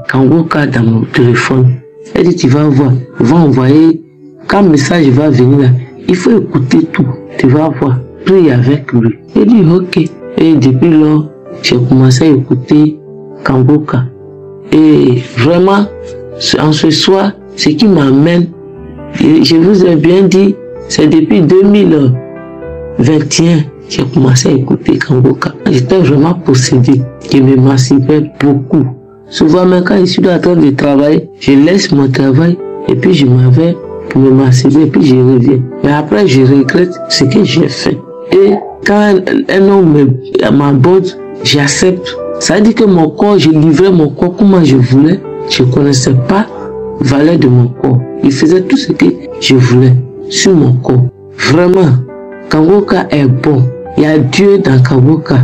E: Kanguka dans mon téléphone. Elle dit, tu vas voir, on va envoyer, quand le message va venir là, il faut écouter tout, tu vas voir, prie avec lui. Elle dit, ok. Et depuis là, j'ai commencé à écouter Kanguka. Et vraiment, en ce soir, ce qui m'amène, je vous ai bien dit, c'est depuis 2021, j'ai commencé à écouter Kanguka. J'étais vraiment possédé, je me masturbais beaucoup. Souvent, même quand je suis en train de travailler, je laisse mon travail et puis je m'en vais pour me masturber et puis je reviens. Mais après, je regrette ce que j'ai fait. Et quand un homme m'aborde, j'accepte. Ça veut dire que mon corps, je livrais mon corps comment je voulais. Je ne connaissais pas la valeur de mon corps. Il faisait tout ce que je voulais sur mon corps. Vraiment, Kanguka est bon. Il y a Dieu dans Kanguka.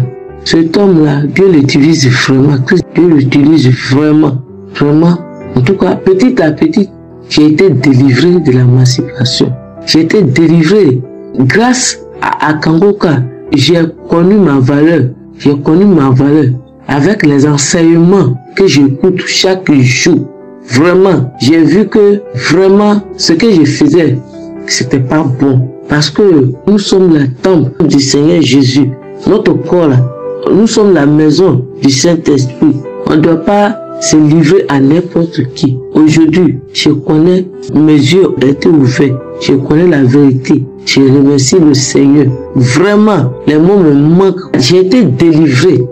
E: Cet homme-là, Dieu l'utilise vraiment. Dieu l'utilise vraiment. Vraiment. En tout cas, petit à petit, j'ai été délivré de la masturbation. J'ai été délivré. Grâce à Kanguka, j'ai connu ma valeur. J'ai connu ma valeur avec les enseignements que j'écoute chaque jour. Vraiment, j'ai vu que vraiment, ce que je faisais, c'était pas bon. Parce que nous sommes la temple du Seigneur Jésus. Notre corps là, nous sommes la maison du Saint-Esprit. On ne doit pas se livrer à n'importe qui. Aujourd'hui, je connais, mes yeux ont été ouverts. Je connais la vérité. Je remercie le Seigneur. Vraiment, les mots me manquent. J'ai été délivré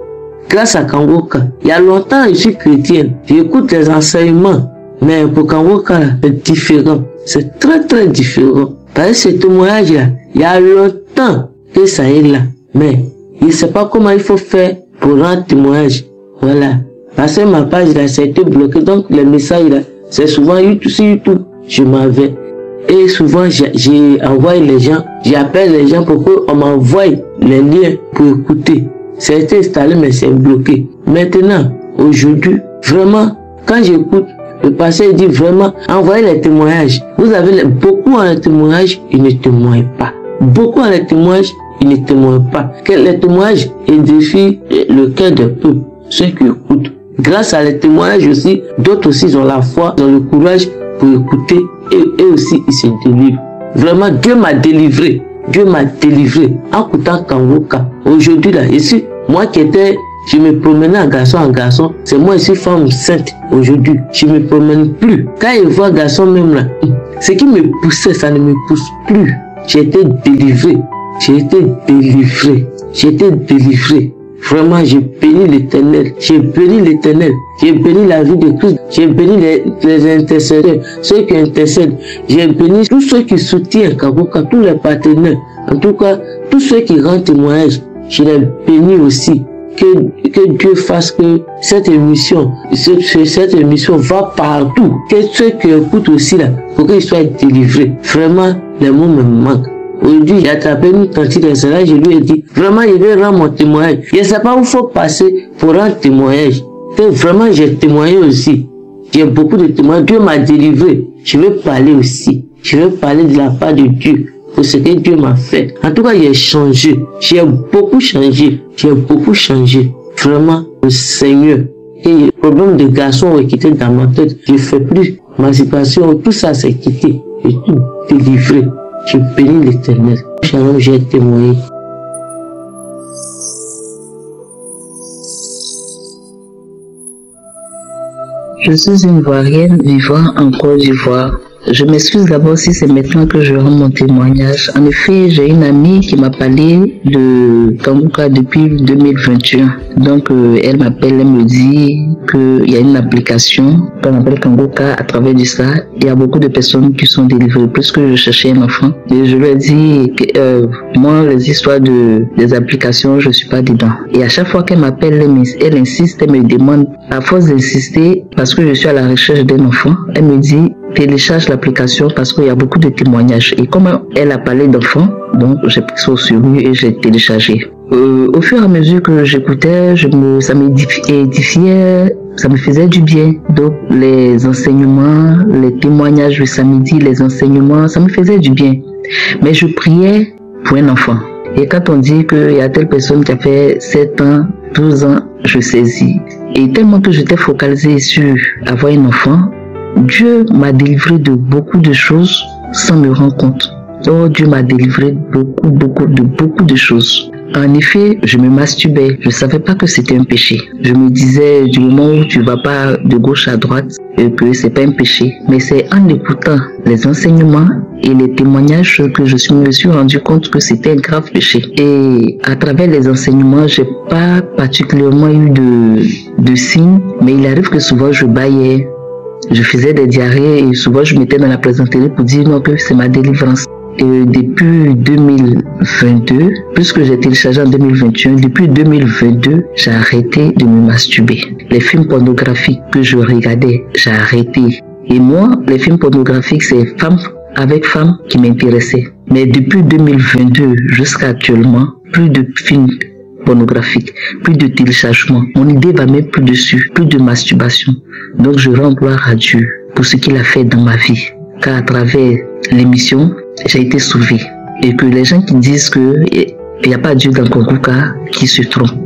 E: grâce à Kanguka. Il y a longtemps, je suis chrétienne. J'écoute les enseignements. Mais pour Kanguka, c'est différent. C'est très très différent. Parce que ce témoignage-là, il y a longtemps que ça est là. Mais il ne sait pas comment il faut faire pour rendre témoignage. Voilà. Parce que ma page là, ça a été bloqué. Donc les messages là, c'est souvent YouTube, sur YouTube, je m'en vais. Et souvent j'ai envoyé les gens, j'appelle les gens pour qu'on m'envoie les liens pour écouter. Ça a été installé mais c'est bloqué. Maintenant, aujourd'hui, vraiment, quand j'écoute, le pasteur dit vraiment, envoyez les témoignages. Vous avez beaucoup en les témoignages, ils ne témoignent pas. Beaucoup en les témoignages, ils ne témoignent pas. Les témoignages édifient le cœur des peuples, ceux qui écoutent. Grâce à les témoignages aussi, d'autres aussi ont la foi, ils ont le courage pour écouter et aussi ils se délivrent. Vraiment, Dieu m'a délivré. Dieu m'a délivré en écoutant Kanguka. Aujourd'hui là, ici, moi qui étais, je me promenais en garçon, c'est moi ici femme sainte. Aujourd'hui, je me promène plus. Quand je vois garçon même là, ce qui me poussait, ça ne me pousse plus. J'ai été délivré.
J: j'ai été délivré. J'ai été délivré. Vraiment, j'ai béni l'Éternel. J'ai béni l'Éternel. J'ai béni la vie de Christ. J'ai béni les intercesseurs, ceux qui intercèdent. J'ai béni tous ceux qui soutiennent Kangoka, tous les partenaires. En tout cas, tous ceux qui rendent témoignage. Je les bénis aussi. Que Dieu fasse que cette émission va partout. Que ceux qui écoutent aussi là, pour qu'ils soient délivrés. Vraiment, les mots me manquent. Aujourd'hui, j'ai attrapé une quantité de cela, je lui ai dit, vraiment, je vais rendre mon témoignage. Je ne sais pas où il faut passer pour rendre témoignage. Que vraiment, j'ai témoigné aussi. J'ai beaucoup de témoignages. Dieu m'a délivré. Je veux parler aussi. Je veux parler de la part de Dieu. Pour ce que Dieu m'a fait. En tout cas, j'ai changé. J'ai beaucoup changé. J'ai beaucoup changé. Vraiment, le Seigneur. Et les problèmes de garçons ont quitté dans ma tête. Je ne fais plus émancipation. Tout ça s'est quitté. J'ai tout délivré. Je bénis l'Éternel. Shalom, j'ai témoigné.
D: Je suis une Ivoirienne vivant en Côte d'Ivoire. Je m'excuse d'abord si c'est maintenant que je rends mon témoignage. En effet, j'ai une amie qui m'a parlé de Kangoka depuis 2021. Donc, elle m'appelle, elle me dit qu'il y a une application qu'on appelle Kangoka. À travers de ça, il y a beaucoup de personnes qui sont délivrées puisque je cherchais un enfant. Et je lui ai dit que moi, les histoires des applications, je suis pas dedans. Et à chaque fois qu'elle m'appelle, elle insiste, elle me demande, à force d'insister, parce que je suis à la recherche d'un enfant, elle me dit, télécharge l'application parce qu'il y a beaucoup de témoignages. Et comme elle a parlé d'enfants, donc j'ai pris ça au sérieux et j'ai téléchargé. Au fur et à mesure que j'écoutais, ça m'édifiait, ça me faisait du bien. Donc les enseignements, les témoignages le samedi, les enseignements, ça me faisait du bien. Mais je priais pour un enfant. Et quand on dit qu'il y a telle personne qui a fait 7 ans, 12 ans, je saisis. Et tellement que j'étais focalisée sur avoir un enfant, Dieu m'a délivré de beaucoup de choses sans me rendre compte. Oh, Dieu m'a délivré beaucoup de choses. En effet, je me masturbais. Je ne savais pas que c'était un péché. Je me disais, du moment où tu ne vas pas de gauche à droite, que c'est pas un péché. Mais c'est en écoutant les enseignements et les témoignages que je me suis rendu compte que c'était un grave péché. Et à travers les enseignements, j'ai pas particulièrement eu de signes, mais il arrive que souvent je bâillais. Je faisais des diarrhées et souvent je mettais dans la plaisanterie pour dire non que c'est ma délivrance. Et depuis 2022, puisque j'ai téléchargé en 2021, depuis 2022, j'ai arrêté de me masturber. Les films pornographiques que je regardais, j'ai arrêté. Et moi, les films pornographiques, c'est femme avec femme qui m'intéressaient. Mais depuis 2022 jusqu'à actuellement, plus de films pornographique, plus de téléchargement. Mon idée va même plus dessus, plus de masturbation. Donc je rends gloire à Dieu pour ce qu'il a fait dans ma vie. Car à travers l'émission, j'ai été sauvé. Et que les gens qui disent qu'il n'y a pas Dieu dans Kangoka qui se trompent.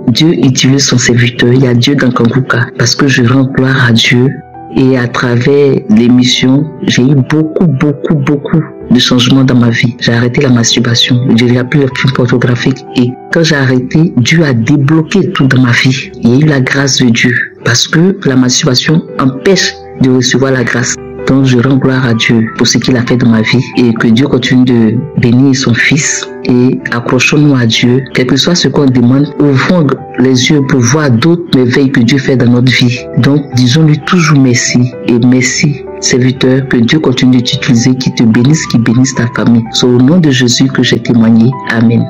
D: Dieu utilise son serviteur, il y a Dieu dans Kangoka. Parce que je rends gloire à Dieu. Et à travers l'émission, j'ai eu beaucoup de changements dans ma vie. J'ai arrêté la masturbation, je n'ai plus les films pornographiques. Et quand j'ai arrêté, Dieu a débloqué tout dans ma vie. Il y a eu la grâce de Dieu. Parce que la masturbation empêche de recevoir la grâce. Donc je rends gloire à Dieu pour ce qu'il a fait dans ma vie. Et que Dieu continue de bénir son Fils. Et accrochons-nous à Dieu. Quel que soit ce qu'on demande, ouvrons les yeux pour voir d'autres merveilles que Dieu fait dans notre vie. Donc disons-lui toujours merci. Et merci, serviteur, que Dieu continue de t'utiliser, qu'il te bénisse, qu'il bénisse ta famille. C'est au nom de Jésus que j'ai témoigné. Amen.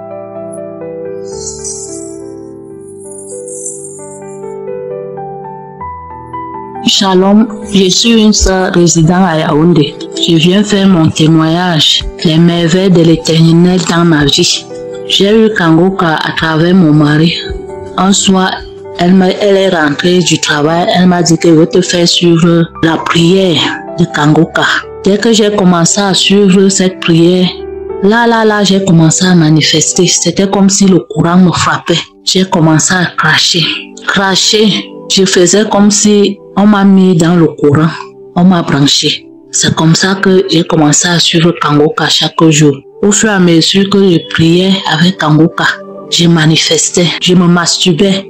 D: Shalom, je suis une sœur résidant à Yaoundé. Je viens faire mon témoignage, les merveilles de l'Éternel dans ma vie. J'ai eu Kangoka à travers mon mari. Un soir, elle est rentrée du travail, elle m'a dit qu'elle veut te faire suivre la prière de Kangoka. Dès que j'ai commencé à suivre cette prière, là, j'ai commencé à manifester. C'était comme si le courant me frappait. J'ai commencé à cracher. Je faisais comme si on m'a mis dans le courant, on m'a branché. C'est comme ça que j'ai commencé à suivre Kangoka chaque jour. Au fur et à mesure que je priais avec Kangoka, je manifestais, je me masturbais.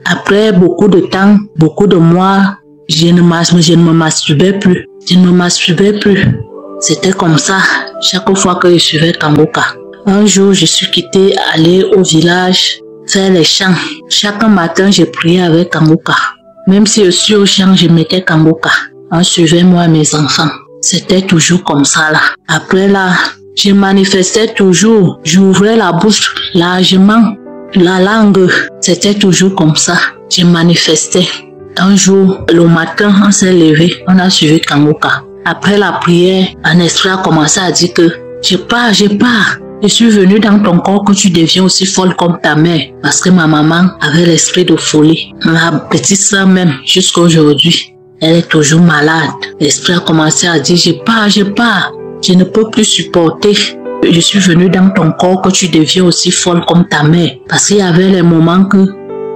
D: Après beaucoup de temps, beaucoup de mois, je ne me masturbais plus. C'était comme ça chaque fois que je suivais Kangoka. Un jour, je suis quittée, allée au village, faire les chants. Chaque matin, je priais avec Kangoka. Même si je suis au champ, je mettais Kangoka. On suivait moi et mes enfants. C'était toujours comme ça là. Après là, je manifestais toujours. J'ouvrais la bouche largement. La langue, c'était toujours comme ça. Je manifestais. Un jour, le matin, on s'est levé. On a suivi Kangoka. Après la prière, un esprit a commencé à dire que je pars. Je suis venue dans ton corps que tu deviens aussi folle comme ta mère. Parce que ma maman avait l'esprit de folie. Ma petite soeur même, jusqu'à aujourd'hui, elle est toujours malade. L'esprit a commencé à dire, je pars. Je ne peux plus supporter. Je suis venue dans ton corps que tu deviens aussi folle comme ta mère. Parce qu'il y avait les moments que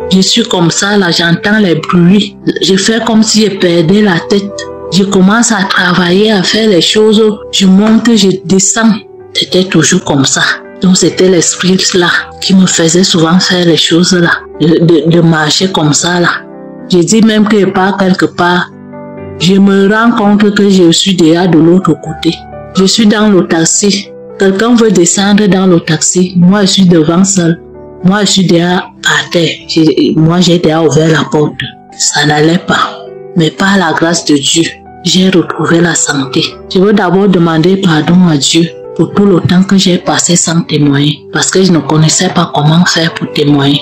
D: je suis comme ça, là, j'entends les bruits. Je fais comme si je perdais la tête. Je commence à travailler, à faire les choses. Je monte, je descends. C'était toujours comme ça. Donc c'était l'esprit là qui me faisait souvent faire les choses là. De marcher comme ça là. Je dis même que je pars quelque part. Je me rends compte que je suis déjà de l'autre côté. Je suis dans le taxi. Quelqu'un veut descendre dans le taxi. Moi je suis devant seul. Moi je suis déjà par terre. Moi j'ai déjà ouvert la porte. Ça n'allait pas. Mais par la grâce de Dieu, j'ai retrouvé la santé. Je veux d'abord demander pardon à Dieu pour tout le temps que j'ai passé sans témoigner. Parce que je ne connaissais pas comment faire pour témoigner.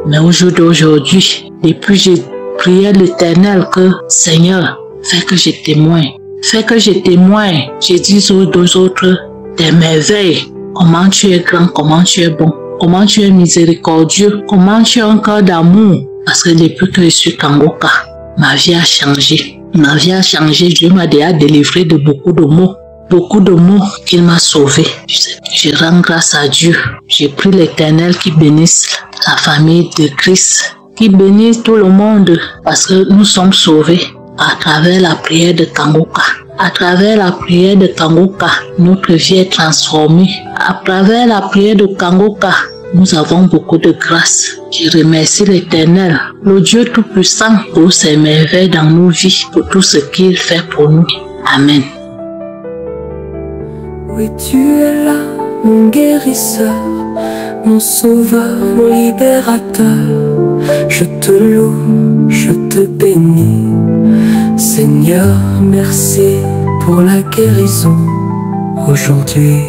D: Mais au jour d'aujourd'hui, depuis j'ai prié l'Éternel que Seigneur, fais que je témoigne. Fais que je témoigne. Je dis aux deux autres des merveilles. Comment tu es grand, comment tu es bon, comment tu es miséricordieux, comment tu as un cœur d'amour. Parce que depuis que je suis Kangoka, ma vie a changé. Ma vie a changé. Dieu m'a déjà délivré de beaucoup de maux. Beaucoup de mots qu'il m'a sauvé. Je rends grâce à Dieu. J'ai pris l'Éternel qui bénisse la famille de Christ, qui bénisse tout le monde parce que nous sommes sauvés à travers la prière de Kangoka. À travers la prière de Kangoka, notre vie est transformée. À travers la prière de Kangoka, nous avons beaucoup de grâce. Je remercie l'Éternel, le Dieu Tout-Puissant, pour ses merveilles dans nos vies, pour tout ce qu'il fait pour nous. Amen.
C: Oui, tu es là, mon guérisseur, mon sauveur, mon libérateur. Je te loue, je te bénis. Seigneur, merci pour la guérison aujourd'hui.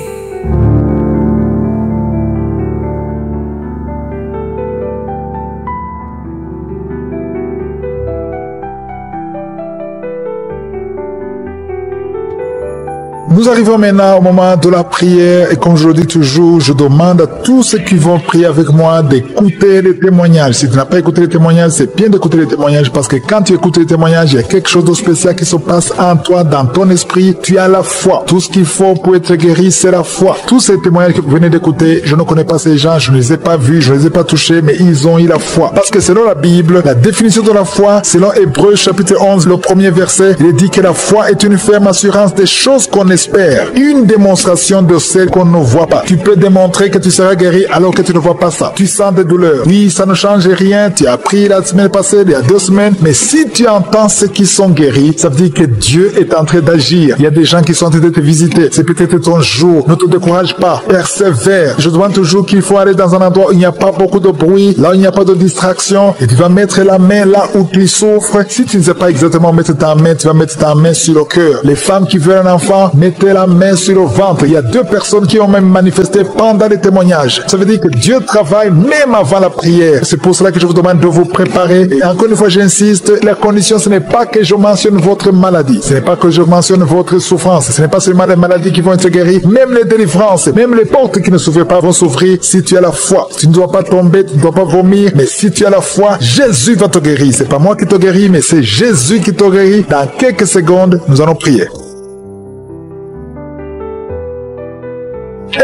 B: Nous arrivons maintenant au moment de la prière et comme je le dis toujours, je demande à tous ceux qui vont prier avec moi d'écouter les témoignages. Si tu n'as pas écouté les témoignages, c'est bien d'écouter les témoignages parce que quand tu écoutes les témoignages, il y a quelque chose de spécial qui se passe en toi, dans ton esprit. Tu as la foi. Tout ce qu'il faut pour être guéri, c'est la foi. Tous ces témoignages que vous venez d'écouter, je ne connais pas ces gens, je ne les ai pas vus, je ne les ai pas touchés, mais ils ont eu la foi. Parce que selon la Bible, la définition de la foi, selon Hébreux chapitre 11, le premier verset, il est dit que la foi est une ferme assurance des choses qu'on espère. Une démonstration de celle qu'on ne voit pas. Tu peux démontrer que tu seras guéri alors que tu ne vois pas ça. Tu sens des douleurs. Oui, ça ne change rien. Tu as pris la semaine passée, il y a 2 semaines. Mais si tu entends ceux qui sont guéris, ça veut dire que Dieu est en train d'agir. Il y a des gens qui sont en train de te visiter. C'est peut-être ton jour. Ne te décourage pas. Persévère. Je demande toujours qu'il faut aller dans un endroit où il n'y a pas beaucoup de bruit, là où il n'y a pas de distraction. Et tu vas mettre la main là où tu souffres. Si tu ne sais pas exactement mettre ta main, tu vas mettre ta main sur le cœur. Les femmes qui veulent un enfant, mettez la main sur le ventre. Il y a 2 personnes qui ont même manifesté pendant les témoignages. Ça veut dire que Dieu travaille même avant la prière. C'est pour cela que je vous demande de vous préparer. Et encore une fois, j'insiste, la condition, ce n'est pas que je mentionne votre maladie. Ce n'est pas que je mentionne votre souffrance. Ce n'est pas seulement les maladies qui vont être guéries. Même les délivrances, même les portes qui ne s'ouvrent pas vont s'ouvrir si tu as la foi. Tu ne dois pas tomber, tu ne dois pas vomir. Mais si tu as la foi, Jésus va te guérir. C'est pas moi qui te guéris, mais c'est Jésus qui te guérit. Dans quelques secondes, nous allons prier.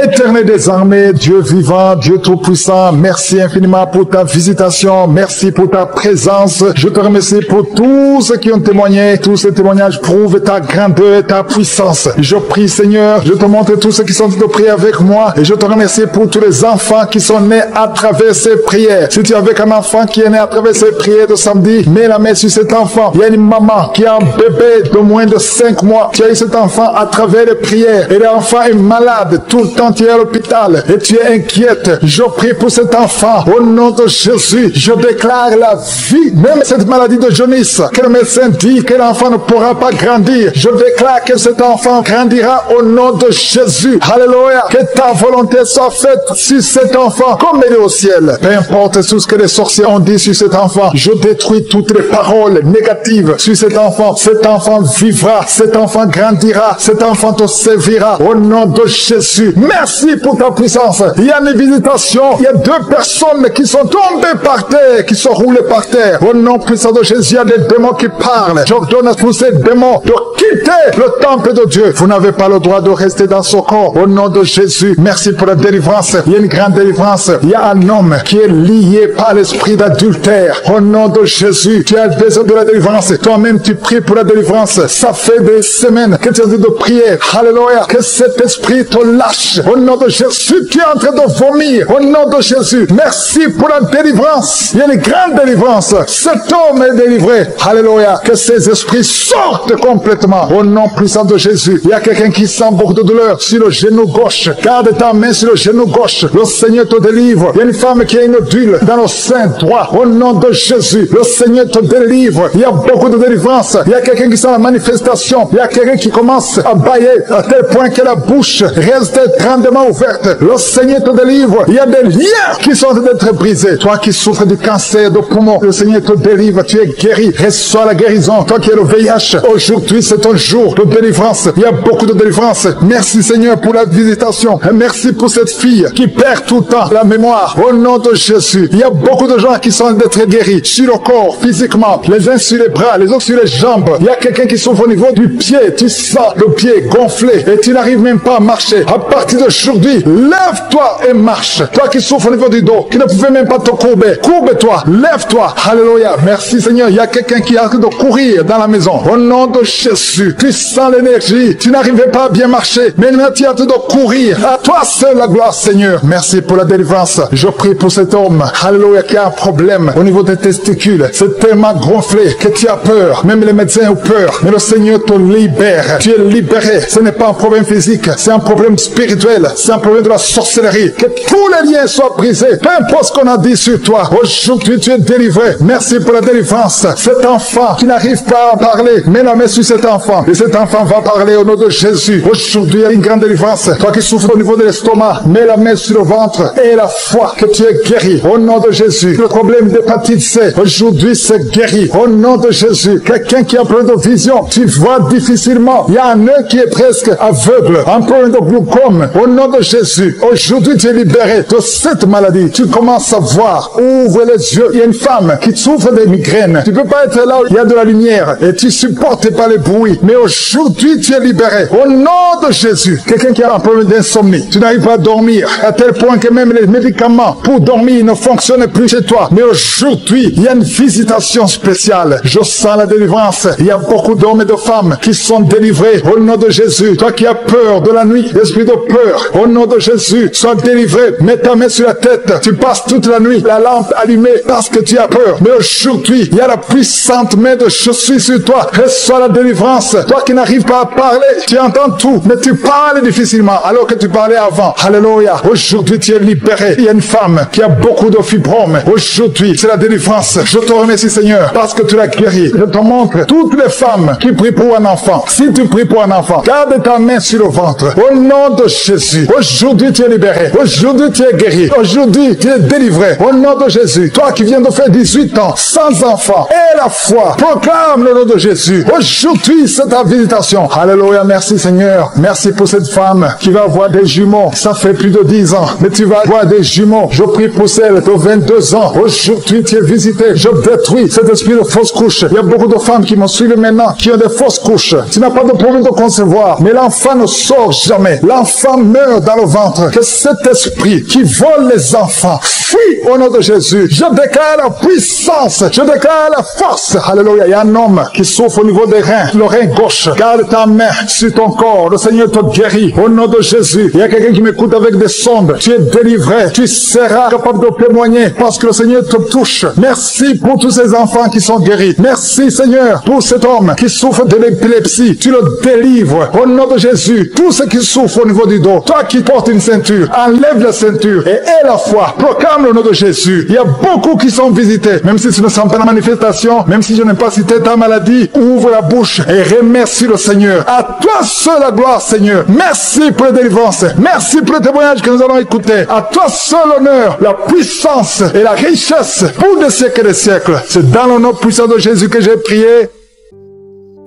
B: Éternel des armées, Dieu vivant, Dieu tout-puissant, merci infiniment pour ta visitation, merci pour ta présence. Je te remercie pour tous ceux qui ont témoigné. Tous ces témoignages prouvent ta grandeur et ta puissance. Je prie, Seigneur, je te montre tous ceux qui sont de prier avec moi et je te remercie pour tous les enfants qui sont nés à travers ces prières. Si tu es avec un enfant qui est né à travers ces prières de samedi, mets la main sur cet enfant. Il y a une maman qui a un bébé de moins de 5 mois. Tu as eu cet enfant à travers les prières et l'enfant est malade tout le temps. entier à l'hôpital et tu es inquiète, je prie pour cet enfant. Au nom de Jésus, je déclare la vie. Même cette maladie de jaunisse, que le médecin dit que l'enfant ne pourra pas grandir, je déclare que cet enfant grandira au nom de Jésus. Alléluia. Que ta volonté soit faite sur cet enfant comme elle est au ciel. Peu importe tout ce que les sorciers ont dit sur cet enfant, je détruis toutes les paroles négatives sur cet enfant. Cet enfant vivra, cet enfant grandira, cet enfant te servira au nom de Jésus. Merci pour ta puissance. Il y a une visitation, il y a 2 personnes qui sont tombées par terre, qui sont roulées par terre. Au nom puissant de Jésus, il y a des démons qui parlent. J'ordonne à tous ces démons de quitter le temple de Dieu. Vous n'avez pas le droit de rester dans ce corps. Au nom de Jésus, merci pour la délivrance. Il y a une grande délivrance. Il y a un homme qui est lié par l'esprit d'adultère. Au nom de Jésus, tu as besoin de la délivrance. Toi-même, tu pries pour la délivrance. Ça fait des semaines que tu es en train de prier. Alléluia. Que cet esprit te lâche. Au nom de Jésus, tu es en train de vomir. Au nom de Jésus, merci pour la délivrance. Il y a une grande délivrance. Cet homme est délivré. Alléluia. Que ces esprits sortent complètement. Au nom puissant de Jésus. Il y a quelqu'un qui sent beaucoup de douleur sur le genou gauche. Garde ta main sur le genou gauche. Le Seigneur te délivre. Il y a une femme qui a une odule dans le sein droit. Au nom de Jésus, le Seigneur te délivre. Il y a beaucoup de délivrance. Il y a quelqu'un qui sent la manifestation. Il y a quelqu'un qui commence à bailler à tel point que la bouche reste grandement ouverte. Le Seigneur te délivre. Il y a des liens qui sont en train d'être brisés. Toi qui souffres du cancer de poumon, le Seigneur te délivre. Tu es guéri. Reçois la guérison. Toi qui es le VIH, aujourd'hui c'est un jour de délivrance. Il y a beaucoup de délivrance. Merci Seigneur pour la visitation. Et merci pour cette fille qui perd tout le temps la mémoire. Au nom de Jésus, il y a beaucoup de gens qui sont d'être guéris sur le corps, physiquement, les uns sur les bras, les autres sur les jambes. Il y a quelqu'un qui souffre au niveau du pied. Tu sens le pied gonflé et tu n'arrives même pas à marcher. À partir d'aujourd'hui, lève-toi et marche. Toi qui souffres au niveau du dos, qui ne pouvais même pas te courber, courbe-toi, lève-toi. Alléluia. Merci Seigneur. Il y a quelqu'un qui est en train de courir dans la maison. Au nom de Jésus, tu sens l'énergie. Tu n'arrivais pas à bien marcher, mais maintenant tu es en train de courir. À toi seul la gloire Seigneur. Merci pour la délivrance. Je prie pour cet homme, alléluia, qui a un problème au niveau des testicules. C'est tellement gonflé que tu as peur. Même les médecins ont peur. Mais le Seigneur te libère. Tu es libéré. Ce n'est pas un problème physique. C'est un problème spirituel. C'est un problème de la sorcellerie. Que tous les liens soient brisés. Peu importe ce qu'on a dit sur toi. Aujourd'hui, tu es délivré. Merci pour la délivrance. Cet enfant qui n'arrive pas à parler, mets la main sur cet enfant. Et cet enfant va parler au nom de Jésus. Aujourd'hui, il y a une grande délivrance. Toi qui souffres au niveau de l'estomac, mets la main sur le ventre et la foi que tu es guéri. Au nom de Jésus. Le problème d'hépatite C, aujourd'hui, c'est guéri. Au nom de Jésus. Quelqu'un qui a un problème de vision, tu vois difficilement. Il y a un œil qui est presque aveugle. Un problème de glaucome. Au nom de Jésus. Aujourd'hui, tu es libéré de cette maladie. Tu commences à voir. Ouvre les yeux. Il y a une femme qui souffre des migraines. Tu peux pas être là où il y a de la lumière et tu supportes pas les bruits. Mais aujourd'hui, tu es libéré. Au nom de Jésus. Quelqu'un qui a un problème d'insomnie. Tu n'arrives pas à dormir. À tel point que même les médicaments pour dormir ne fonctionnent plus chez toi. Mais aujourd'hui, il y a une visitation spéciale. Je sens la délivrance. Il y a beaucoup d'hommes et de femmes qui sont délivrés au nom de Jésus. Toi qui as peur de la nuit, l'esprit de peur, au nom de Jésus, sois délivré. Mets ta main sur la tête. Tu passes toute la nuit, la lampe allumée parce que tu as peur. Mais aujourd'hui, il y a la puissante main de Jésus sur toi. Reçois la délivrance. Toi qui n'arrives pas à parler, tu entends tout, mais tu parles difficilement alors que tu parlais avant. Alléluia. Aujourd'hui, tu es libéré. Il y a une femme qui a beaucoup de fibromes. Aujourd'hui, c'est la délivrance. Je te remercie, Seigneur, parce que tu l'as guéri. Je te montre toutes les femmes qui prient pour un enfant. Si tu pries pour un enfant, garde ta main sur le ventre. Au nom de Jésus. Aujourd'hui, tu es libéré. Aujourd'hui, tu es guéri. Aujourd'hui, tu es délivré. Au nom de Jésus. Toi qui viens de faire 18 ans, sans enfant, et la foi, proclame le nom de Jésus. Aujourd'hui, c'est ta visitation. Alléluia. Merci, Seigneur. Merci pour cette femme qui va avoir des jumeaux. Ça fait plus de 10 ans. Mais tu vas avoir des jumeaux. Je prie pour celle de 22 ans. Aujourd'hui, tu es visité. Je détruis cet esprit de fausse couche. Il y a beaucoup de femmes qui me suivent maintenant, qui ont des fausses couches. Tu n'as pas de problème de concevoir. Mais l'enfant ne sort jamais. L'enfant meurt dans le ventre. Que cet esprit qui vole les enfants fuit au nom de Jésus. Je déclare la puissance puissance. Je déclare la force. Alléluia. Il y a un homme qui souffre au niveau des reins, le rein gauche. Garde ta main sur ton corps. Le Seigneur te guérit. Au nom de Jésus. Il y a quelqu'un qui m'écoute avec des sondes. Tu es délivré. Tu seras capable de témoigner parce que le Seigneur te touche. Merci pour tous ces enfants qui sont guéris. Merci Seigneur pour cet homme qui souffre de l'épilepsie. Tu le délivres. Au nom de Jésus. Tous ceux qui souffrent au niveau du dos. Toi qui portes une ceinture, enlève la ceinture et aie la foi. Proclame le nom de Jésus. Il y a beaucoup qui sont visités. Même si tu ne sens pas la manifestation, même si je n'ai pas cité ta maladie, ouvre la bouche et remercie le Seigneur. À toi seul la gloire, Seigneur. Merci pour la délivrance. Merci pour le témoignage que nous allons écouter. À toi seul l'honneur, la puissance et la richesse pour des siècles et des siècles. C'est dans le nom puissant de Jésus que j'ai prié.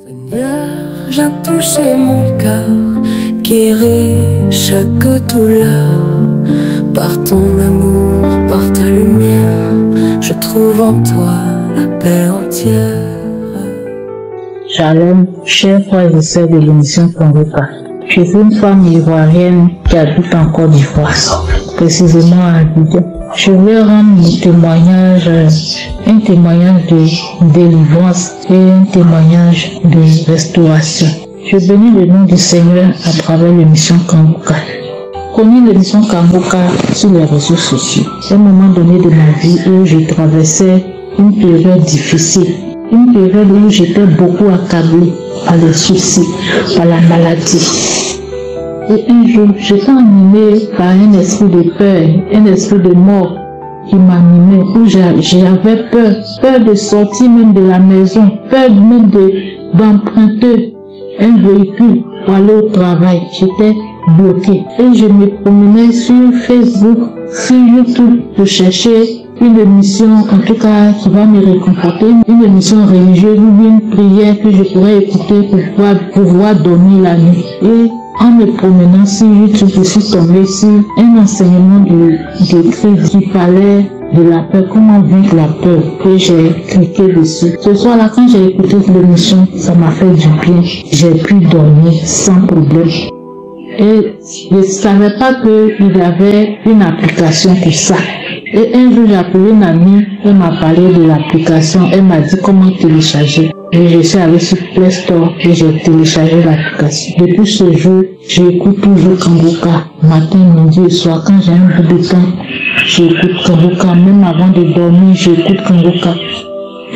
C: Seigneur, viens toucher mon cœur, guérir chaque douleur. Par ton amour, par ta lumière, je trouve en toi la paix entière.
D: Shalom, chers frères et sœurs de l'émission Congoka. Je suis une femme ivoirienne qui habite en Côte d'Ivoire, précisément à Abidjan. Je vais rendre mon témoignage, un témoignage de délivrance et un témoignage de restauration. Je bénis le nom du Seigneur à travers l'émission Congoka. Connu l'émission Congoka sur les réseaux sociaux. À un moment donné de ma vie où je traversais une période difficile, une période où j'étais beaucoup accablée par les soucis, par la maladie. Et un jour, j'étais animée par un esprit de peur, un esprit de mort qui m'animait, où j'avais peur de sortir même de la maison, peur même d'emprunter un véhicule pour aller au travail. J'étais bloquée. Et je me promenais sur Facebook, sur YouTube, de chercher une émission, en tout cas, qui va me réconforter, une émission religieuse ou une prière que je pourrais écouter pour pouvoir dormir la nuit. Et en me promenant sur YouTube, je suis tombée sur un enseignement de Christ qui parlait de la peur, comment vaincre la peur, et j'ai cliqué dessus. Ce soir-là, quand j'ai écouté l'émission, ça m'a fait du bien. J'ai pu dormir sans problème. Et je ne savais pas qu'il y avait une application pour ça. Et un jour, j'ai appelé une amie, elle m'a parlé de l'application, elle m'a dit comment télécharger. Et je suis allé sur Play Store et j'ai téléchargé l'application. Depuis ce jour, j'écoute toujours Congoka, matin, midi et soir. Quand j'ai un peu de temps, j'écoute Congoka. Même avant de dormir, j'écoute Congoka.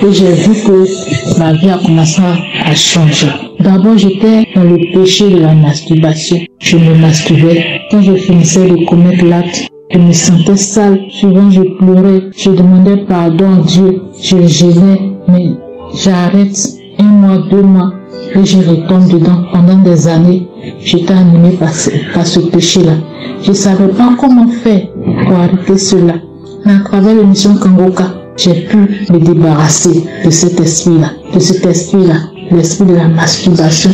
D: Et j'ai vu que ma vie a commencé à changer. D'abord, j'étais dans le péché de la masturbation. Je me masturbais. Quand je finissais de commettre l'acte, je me sentais sale. Souvent, je pleurais. Je demandais pardon à Dieu. Je gênais. Mais j'arrête 1 mois, 2 mois. Et je retombe dedans. Pendant des années, j'étais animée par ce péché-là. Je ne savais pas comment faire pour arrêter cela. Mais à travers l'émission Congoka, j'ai pu me débarrasser de cet esprit-là, l'esprit de la masturbation,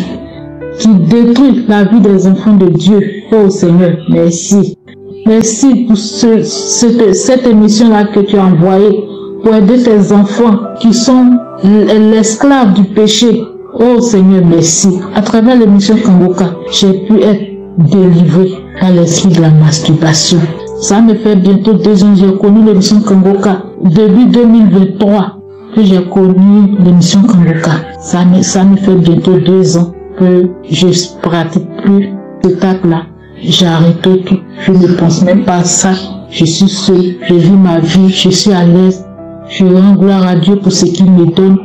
D: qui détruit la vie des enfants de Dieu. Oh Seigneur, merci. Merci pour cette émission-là que tu as envoyée pour aider tes enfants qui sont l'esclave du péché. Oh Seigneur, merci. À travers l'émission Congoka, j'ai pu être délivré par l'esprit de la masturbation. Ça me fait bientôt 2 ans que j'ai connu l'émission Congoka. Début 2023 que j'ai connu l'émission Congoka. Ça me fait bientôt 2 ans que je ne pratique plus cet acte-là. J'ai arrêté tout. Je ne pense même pas à ça. Je suis seule. Je vis ma vie. Je suis à l'aise. Je rends gloire à Dieu pour ce qu'il me donne.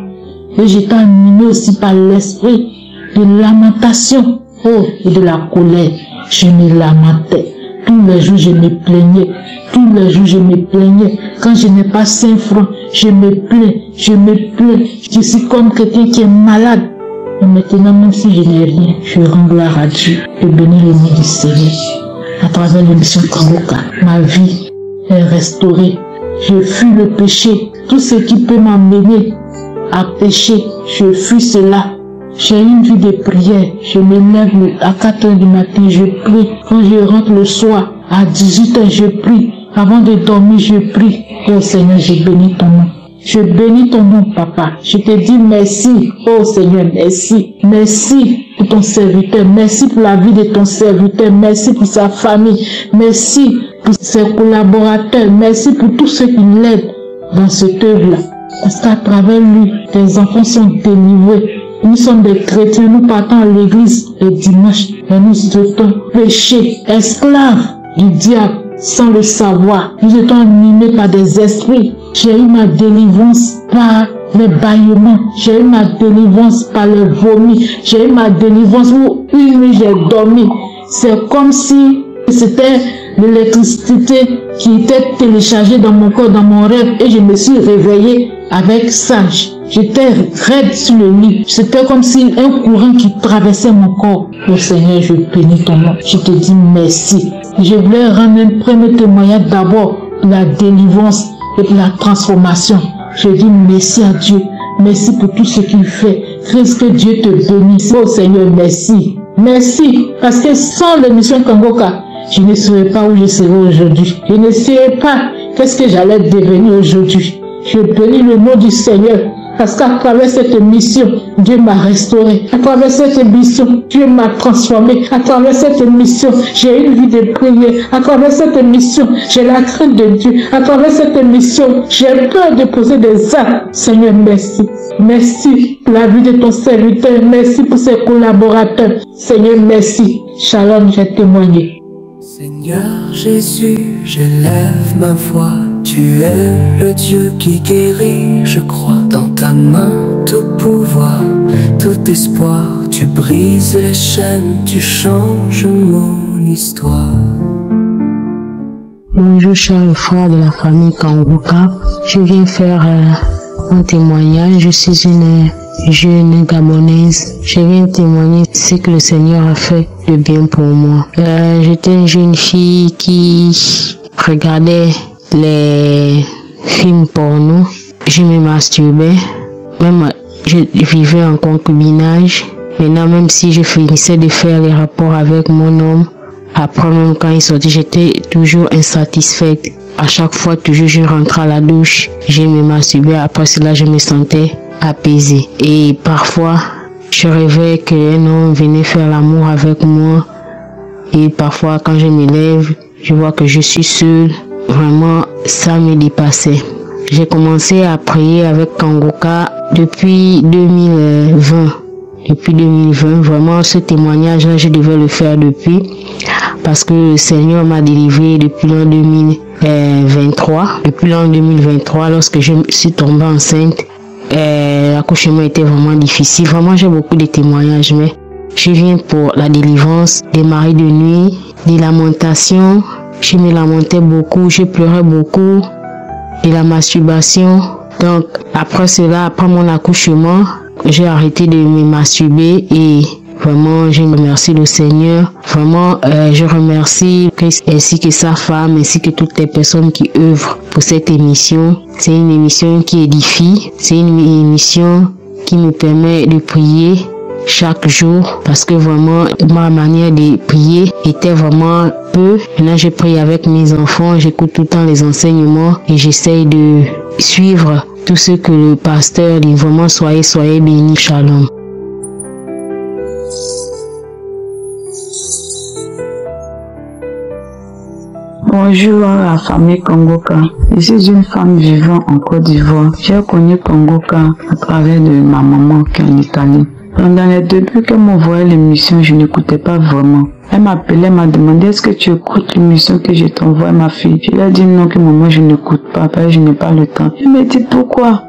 D: Et j'étais animée aussi par l'esprit de lamentation. Oh, et de la colère. Je me lamentais. Tous les jours, je me plaignais. Tous les jours, je me plaignais. Quand je n'ai pas 5 francs, je me plains. Je me plains. Je suis comme quelqu'un qui est malade. Et maintenant, même si je n'ai rien, je rends gloire à Dieu et bénis le nom du Seigneur. À travers l'émission Congoka, ma vie est restaurée. Je fuis le péché. Tout ce qui peut m'amener à pécher, je fuis cela. J'ai une vie de prière. Je me lève à 4 h du matin, je prie. Quand je rentre le soir, à 18 h, je prie. Avant de dormir, je prie. Oh Seigneur, je bénis ton nom. Je bénis ton nom, Papa. Je te dis merci. Oh Seigneur, merci. Merci pour ton serviteur. Merci pour la vie de ton serviteur. Merci pour sa famille. Merci pour ses collaborateurs. Merci pour tous ceux qui l'aident dans cette œuvre-là. Parce qu'à travers lui, les enfants sont délivrés. Nous sommes des chrétiens, nous partons à l'église le dimanche et nous étions péchés, esclaves du diable sans le savoir. Nous étions animés par des esprits. J'ai eu ma délivrance par les bâillements, j'ai eu ma délivrance par le vomi, j'ai eu ma délivrance où une nuit j'ai dormi. C'est comme si c'était l'électricité qui était téléchargée dans mon corps, dans mon rêve, et je me suis réveillée avec ça. J'étais raide sur le lit. C'était comme si un courant qui traversait mon corps. Oh Seigneur, je bénis ton nom. Je te dis merci. Je voulais rendre un premier témoignage d'abord de la délivrance et de la transformation. Je dis merci à Dieu. Merci pour tout ce qu'il fait. Christ, que Dieu te bénisse. Oh Seigneur, merci. Merci. Parce que sans l'émission Kangoka, je ne saurais pas où je serais aujourd'hui. Je ne saurais pas qu'est-ce que j'allais devenir aujourd'hui. Je bénis le nom du Seigneur. Parce qu'à travers cette mission, Dieu m'a restauré. À travers cette mission, Dieu m'a transformé. À travers cette mission, j'ai une vie de prière. À travers cette mission, j'ai la crainte de Dieu. À travers cette mission, j'ai peur de poser des actes. Seigneur, merci. Merci pour la vie de ton serviteur. Merci pour ses collaborateurs. Seigneur, merci. Shalom, j'ai témoigné.
C: Seigneur Jésus, j'élève ma voix. Tu es le Dieu qui guérit, je crois. Dans ta main, tout pouvoir, tout espoir. Tu brises les chaînes, tu changes mon histoire.
E: Bonjour chers frères de la famille Kangoka. Je viens faire un témoignage. Je suis une jeune Gabonaise. Je viens témoigner ce que le Seigneur a fait de bien pour moi. J'étais une jeune fille qui regardait les films porno. Je me masturbais. Même je vivais en concubinage. Maintenant, même si je finissais de faire les rapports avec mon homme, après même quand il sortait, j'étais toujours insatisfaite. À chaque fois, toujours je rentrais à la douche, je me masturbais. Après cela, je me sentais apaisée. Et parfois, je rêvais qu'un homme venait faire l'amour avec moi. Et parfois, quand je me lève, je vois que je suis seule. Vraiment, ça me dépassait. J'ai commencé à prier avec Kangoka depuis 2020. Depuis 2020, vraiment, ce témoignage-là, je devais le faire depuis. Parce que le Seigneur m'a délivré depuis l'an 2023. Depuis l'an 2023, lorsque je suis tombée enceinte, l'accouchement était vraiment difficile. Vraiment, j'ai beaucoup de témoignages, mais je viens pour la délivrance des maris de nuit, des lamentations. Je me lamentais beaucoup, je pleurais beaucoup, de la masturbation. Donc, après cela, après mon accouchement, j'ai arrêté de me masturber et vraiment, je remercie le Seigneur. Vraiment, je remercie Christ ainsi que sa femme, ainsi que toutes les personnes qui œuvrent pour cette émission. C'est une émission qui édifie. C'est une émission qui me permet de prier chaque jour parce que vraiment, ma manière de prier était vraiment peu. Maintenant, je prie avec mes enfants, j'écoute tout le temps les enseignements et j'essaye de suivre tout ce que le pasteur dit. Vraiment, soyez bénis. Shalom.
K: Bonjour à la famille Kangoka. Je suis une femme vivant en Côte d'Ivoire. J'ai connu Kangoka à travers de ma maman qui est en Italie. Dans les débuts qu'elle m'envoyait l'émission, je n'écoutais pas vraiment. Elle m'appelait, m'a demandé est-ce que tu écoutes l'émission que je t'envoie, ma fille. Je lui ai dit non, que maman, je n'écoute pas, parce que je n'ai pas le temps. Elle m'a dit pourquoi?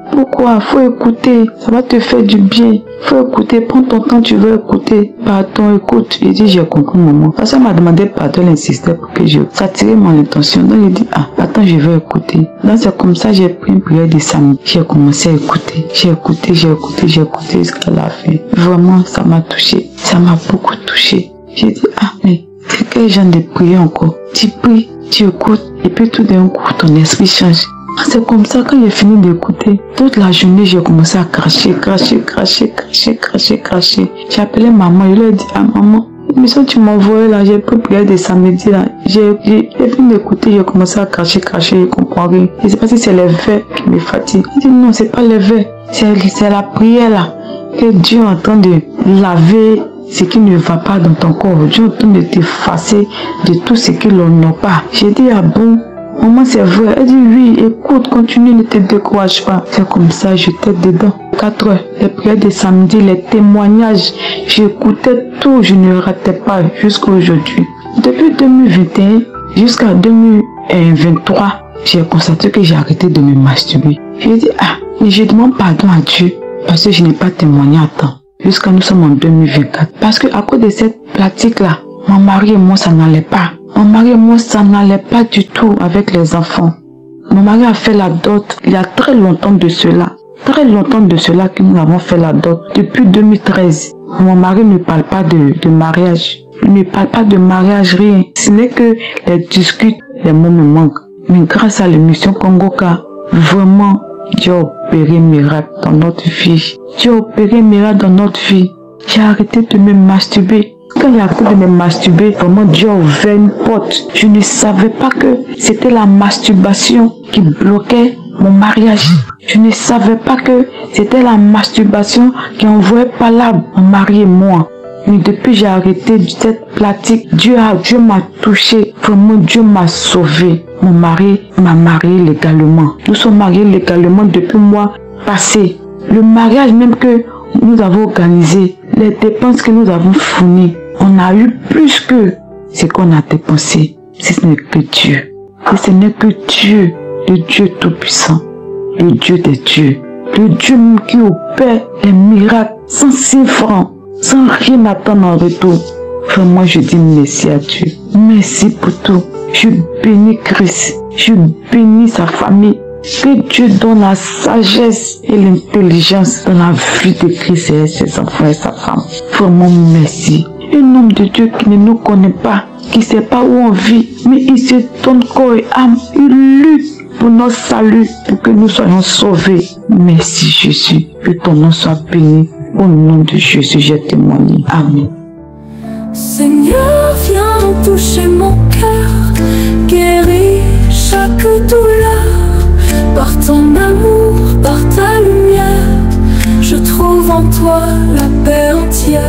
K: Faut écouter, ça va te faire du bien. Faut écouter, prends ton temps, tu veux écouter. Pardon, écoute. J'ai dit j'ai compris maman. Parce qu'elle m'a demandé pardon, elle insistait pour que ça attirait mon attention. Donc j'ai dit attends, je vais écouter. Donc c'est comme ça j'ai pris une prière de samedi. J'ai commencé à écouter. J'ai écouté jusqu'à la fin. Vraiment, ça m'a touché. Ça m'a beaucoup touché. J'ai dit mais c'est quel genre de prière encore? Tu pries, tu écoutes, et puis tout d'un coup ton esprit change. C'est comme ça, quand j'ai fini d'écouter, toute la journée, j'ai commencé à cracher. J'ai appelé maman, je lui ai dit, maman, mais ça tu m'envoies là, j'ai pris prière de samedi là, j'ai fini d'écouter, j'ai commencé à cracher, je comprends rien. Je sais pas si c'est les vers qui me fatiguent. Je dis non, c'est pas les vers, c'est la prière là, que Dieu est en train de laver ce qui ne va pas dans ton corps. Dieu est en train de t'effacer de tout ce que l'on n'a pas. J'ai dit bon, Maman, c'est vrai. Elle dit oui, écoute, continue, ne te décourage pas. C'est comme ça, j'étais dedans. 4 heures, les prières de samedi, les témoignages, j'écoutais tout, je ne ratais pas jusqu'à aujourd'hui. Depuis 2021 jusqu'à 2023, j'ai constaté que j'ai arrêté de me masturber. J'ai dit, mais je demande pardon à Dieu parce que je n'ai pas témoigné à temps. Jusqu'à nous sommes en 2024. Parce que à cause de cette pratique-là, mon mari et moi, ça n'allait pas. Mon mari et moi, ça n'allait pas du tout avec les enfants. Mon mari a fait la dot il y a très longtemps de cela. Très longtemps de cela que nous avons fait la dot. Depuis 2013. Mon mari ne parle pas de mariage. Il ne parle pas de mariage, rien. Ce n'est que les discutes, les mots me manquent. Mais grâce à l'émission Congoka, vraiment, Dieu a opéré miracle dans notre vie. Dieu a opéré miracle dans notre vie. J'ai arrêté de me masturber. Quand j'ai arrêté de me masturber, vraiment Dieu a ouvert une porte. Je ne savais pas que c'était la masturbation qui bloquait mon mariage. Je ne savais pas que c'était la masturbation qui envoyait pas là mon mari et moi. Mais depuis que j'ai arrêté cette pratique, Dieu m'a touché. Vraiment, Dieu m'a sauvé. Mon mari m'a marié légalement. Nous sommes mariés légalement depuis le mois passé. Le mariage même que nous avons organisé, les dépenses que nous avons fournies, on a eu plus que ce qu'on a dépensé. Si ce n'est que Dieu. Si ce n'est que Dieu, le Dieu Tout-Puissant, le Dieu des dieux, le Dieu qui opère les miracles sans 6 francs. Sans rien attendre en retour. Vraiment, je dis merci à Dieu. Merci pour tout. Je bénis Christ. Je bénis sa famille. Que Dieu donne la sagesse et l'intelligence dans la vie de Christ et ses enfants et sa femme. Vraiment, merci. Un homme de Dieu qui ne nous connaît pas, qui ne sait pas où on vit, mais il se donne corps et âme. Il lutte pour notre salut, pour que nous soyons sauvés. Merci Jésus. Que ton nom soit béni. Au nom de Jésus, j'ai témoigné. Amen.
C: Seigneur, viens toucher mon cœur, guéris chaque douleur. Par ton amour, par ta lumière, je trouve en toi la paix entière.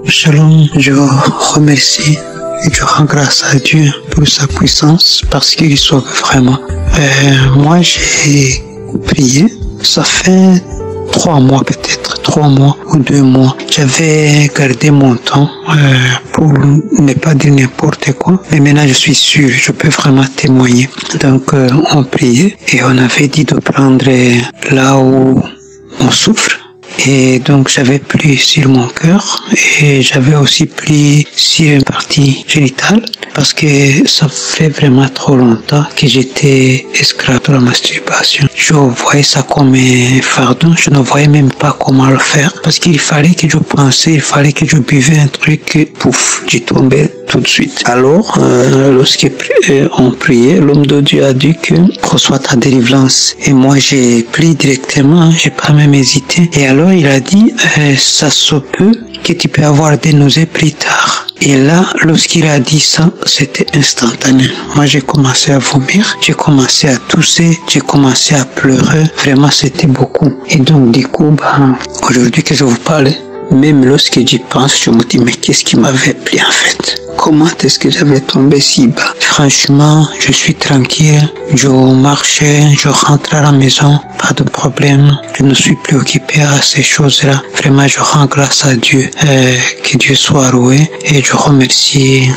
F: Shalom, je vous remercie et je rends grâce à Dieu pour sa puissance parce qu'il sauve vraiment. Moi, j'ai prié, ça fait 3 mois peut-être, 3 mois ou 2 mois. J'avais gardé mon temps pour ne pas dire n'importe quoi. Mais maintenant je suis sûr, je peux vraiment témoigner. Donc on priait et on avait dit de prendre là où on souffre. Et donc j'avais pris sur mon cœur et j'avais aussi pris sur une partie génitale parce que ça fait vraiment trop longtemps que j'étais esclave de la masturbation. Je voyais ça comme un fardeau, je ne voyais même pas comment le faire parce qu'il fallait que je pensais, il fallait que je buvais un truc et pouf, j'y tombais tout de suite. Alors, lorsqu'on priait, l'homme de Dieu a dit que reçois ta délivrance. Et moi j'ai pris directement, j'ai pas même hésité. Et alors il a dit, ça se peut que tu peux avoir des nausées plus tard. Et là, lorsqu'il a dit ça, c'était instantané. Moi, j'ai commencé à vomir, j'ai commencé à tousser, j'ai commencé à pleurer. Vraiment, c'était beaucoup. Et donc, du coup, aujourd'hui que je vous parle, même lorsque j'y pense, je me dis, mais qu'est-ce qui m'avait pris en fait? Comment est-ce que j'avais tombé si bas? Franchement, je suis tranquille, je marchais, je rentre à la maison, pas de problème, je ne suis plus occupé à ces choses-là. Vraiment, je rends grâce à Dieu, que Dieu soit loué et je remercie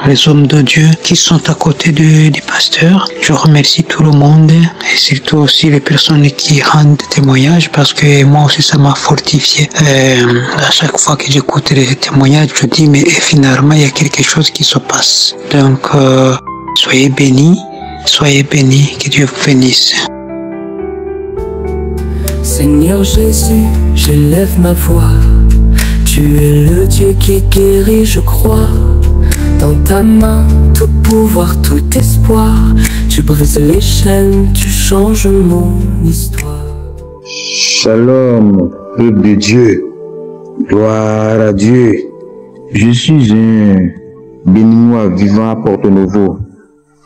F: les hommes de Dieu qui sont à côté du pasteur. Je remercie tout le monde et surtout aussi les personnes qui rendent des témoignages parce que moi aussi ça m'a fortifié. À chaque fois que j'écoute les témoignages, je dis mais finalement il y a quelque chose qui se passe. Donc soyez bénis, que Dieu vous bénisse.
C: Seigneur Jésus, j'élève ma voix. Tu es le Dieu qui guérit, je crois. Dans ta main, tout pouvoir, tout espoir. Tu brises les chaînes, tu changes mon histoire.
G: Shalom, peuple de Dieu. Gloire à Dieu. Je suis un béninois vivant à Porto Novo.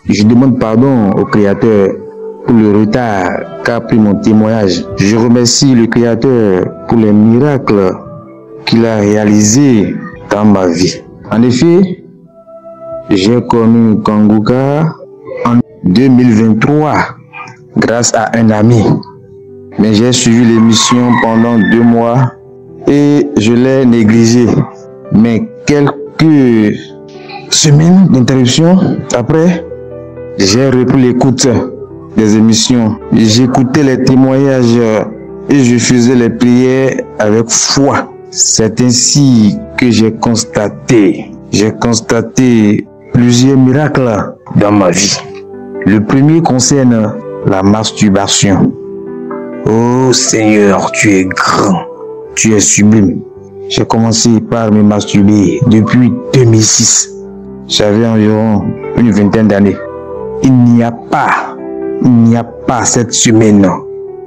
G: Je demande pardon au Créateur pour le retard qu'a pris mon témoignage. Je remercie le Créateur pour les miracles qu'il a réalisés dans ma vie. En effet, j'ai connu Congoka en 2023 grâce à un ami. Mais j'ai suivi l'émission pendant 2 mois et je l'ai négligé. Mais quelques semaines d'interruption après, j'ai repris l'écoute des émissions. J'écoutais les témoignages et je faisais les prières avec foi. C'est ainsi que j'ai constaté plusieurs miracles dans ma vie. Le premier concerne la masturbation. Oh Seigneur, tu es grand, tu es sublime. J'ai commencé par me masturber depuis 2006. J'avais environ une vingtaine d'années. Il n'y a pas cette semaine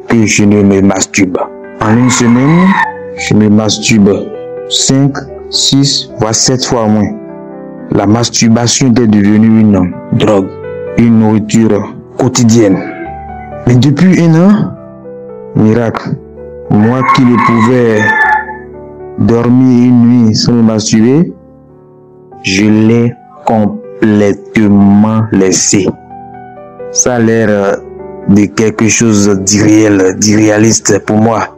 G: que je ne me masturbe. En une semaine, je me masturbe 5, 6, voire 7 fois au moins. La masturbation est devenue une drogue, une nourriture quotidienne. Mais depuis 1 an, miracle, moi qui ne pouvais dormir une nuit sans me masturber, je l'ai complètement laissé. Ça a l'air de quelque chose d'irréaliste pour moi.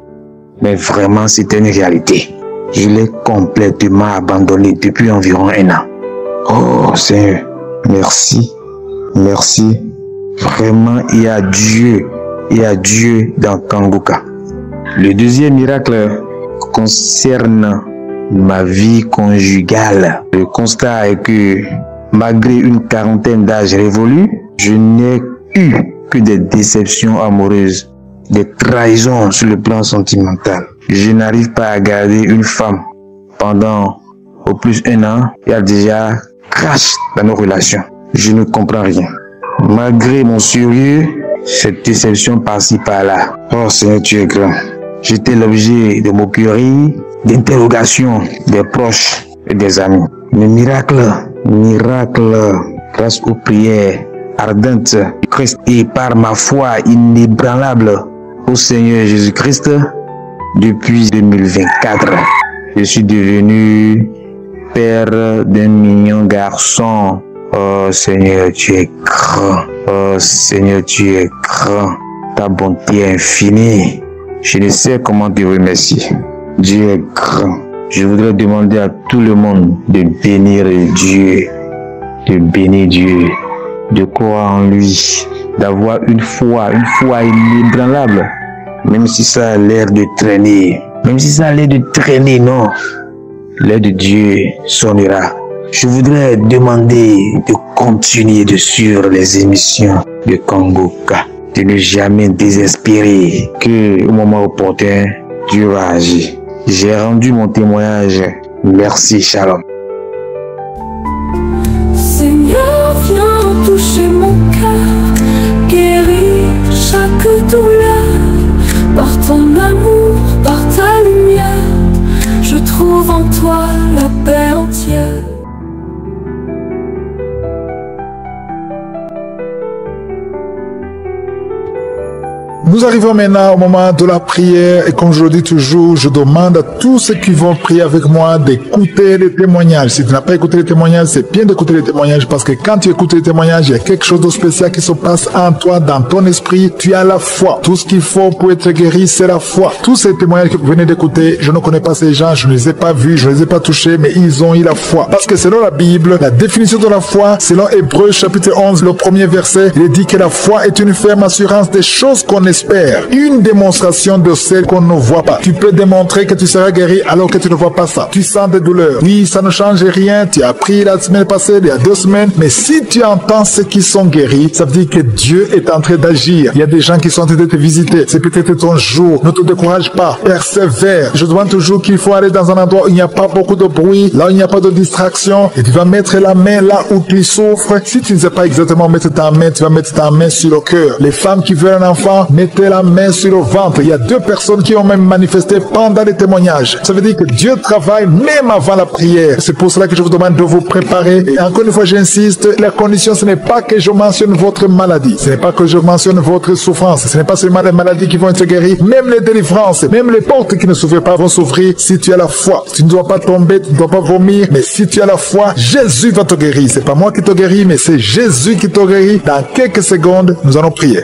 G: Mais vraiment, c'était une réalité. Je l'ai complètement abandonné depuis environ 1 an. Oh Seigneur, merci. Merci. Vraiment, il y a Dieu dans Kanguka. Le deuxième miracle concerne ma vie conjugale. Le constat est que malgré une quarantaine d'âge révolu, je n'ai eu que des déceptions amoureuses, des trahisons sur le plan sentimental. Je n'arrive pas à garder une femme pendant au plus 1 an. Il y a déjà crash dans nos relations. Je ne comprends rien. Malgré mon sérieux, cette déception par-ci par-là. Oh Seigneur, tu es grand. J'étais l'objet de moqueries, d'interrogations des proches et des amis. Mais miracle, grâce aux prières ardentes de Christ et par ma foi inébranlable au Seigneur Jésus-Christ, depuis 2024, je suis devenu père d'un mignon garçon. Oh Seigneur, tu es grand. Oh Seigneur, tu es grand. Ta bonté est infinie. Je ne sais comment te remercier. Dieu est grand. Je voudrais demander à tout le monde de bénir Dieu, de croire en lui, d'avoir une foi inébranlable, même si ça a l'air de traîner, non, l'air de Dieu sonnera. Je voudrais demander de continuer de suivre les émissions de Kanguka, de ne jamais désespérer que au moment opportun, Dieu va agir. J'ai rendu mon témoignage. Merci, shalom.
C: Seigneur, viens toucher mon cœur, guérir chaque douleur. Par ton amour, par ta lumière, je trouve en toi la paix entière.
B: Nous arrivons maintenant au moment de la prière et comme je le dis toujours, je demande à tous ceux qui vont prier avec moi d'écouter les témoignages. Si tu n'as pas écouté les témoignages, c'est bien d'écouter les témoignages parce que quand tu écoutes les témoignages, il y a quelque chose de spécial qui se passe en toi, dans ton esprit. Tu as la foi. Tout ce qu'il faut pour être guéri, c'est la foi. Tous ces témoignages que vous venez d'écouter, je ne connais pas ces gens, je ne les ai pas vus, je ne les ai pas touchés, mais ils ont eu la foi. Parce que selon la Bible, la définition de la foi, selon Hébreux chapitre 11, le premier verset, il est dit que la foi est une ferme assurance des choses qu'on espère. Une démonstration de celles qu'on ne voit pas. Tu peux démontrer que tu seras guéri alors que tu ne vois pas ça. Tu sens des douleurs. Oui, ça ne change rien. Tu as pris la semaine passée, il y a 2 semaines. Mais si tu entends ceux qui sont guéris, ça veut dire que Dieu est en train d'agir. Il y a des gens qui sont en train de te visiter. C'est peut-être ton jour. Ne te décourage pas. Persévère. Je demande toujours qu'il faut aller dans un endroit où il n'y a pas beaucoup de bruit, là où il n'y a pas de distraction. Et tu vas mettre la main là où tu souffres. Si tu ne sais pas exactement mettre ta main, tu vas mettre ta main sur le cœur. Les femmes qui veulent un enfant, mettent mettez la main sur le ventre. Il y a 2 personnes qui ont même manifesté pendant les témoignages. Ça veut dire que Dieu travaille même avant la prière. C'est pour cela que je vous demande de vous préparer. Et encore une fois, j'insiste, la condition, ce n'est pas que je mentionne votre maladie. Ce n'est pas que je mentionne votre souffrance. Ce n'est pas seulement les maladies qui vont être guéries. Même les délivrances, même les portes qui ne souffrent pas vont souffrir si tu as la foi. Tu ne dois pas tomber, tu ne dois pas vomir. Mais si tu as la foi, Jésus va te guérir. C'est pas moi qui te guéris, mais c'est Jésus qui te guérit. Dans quelques secondes, nous allons prier.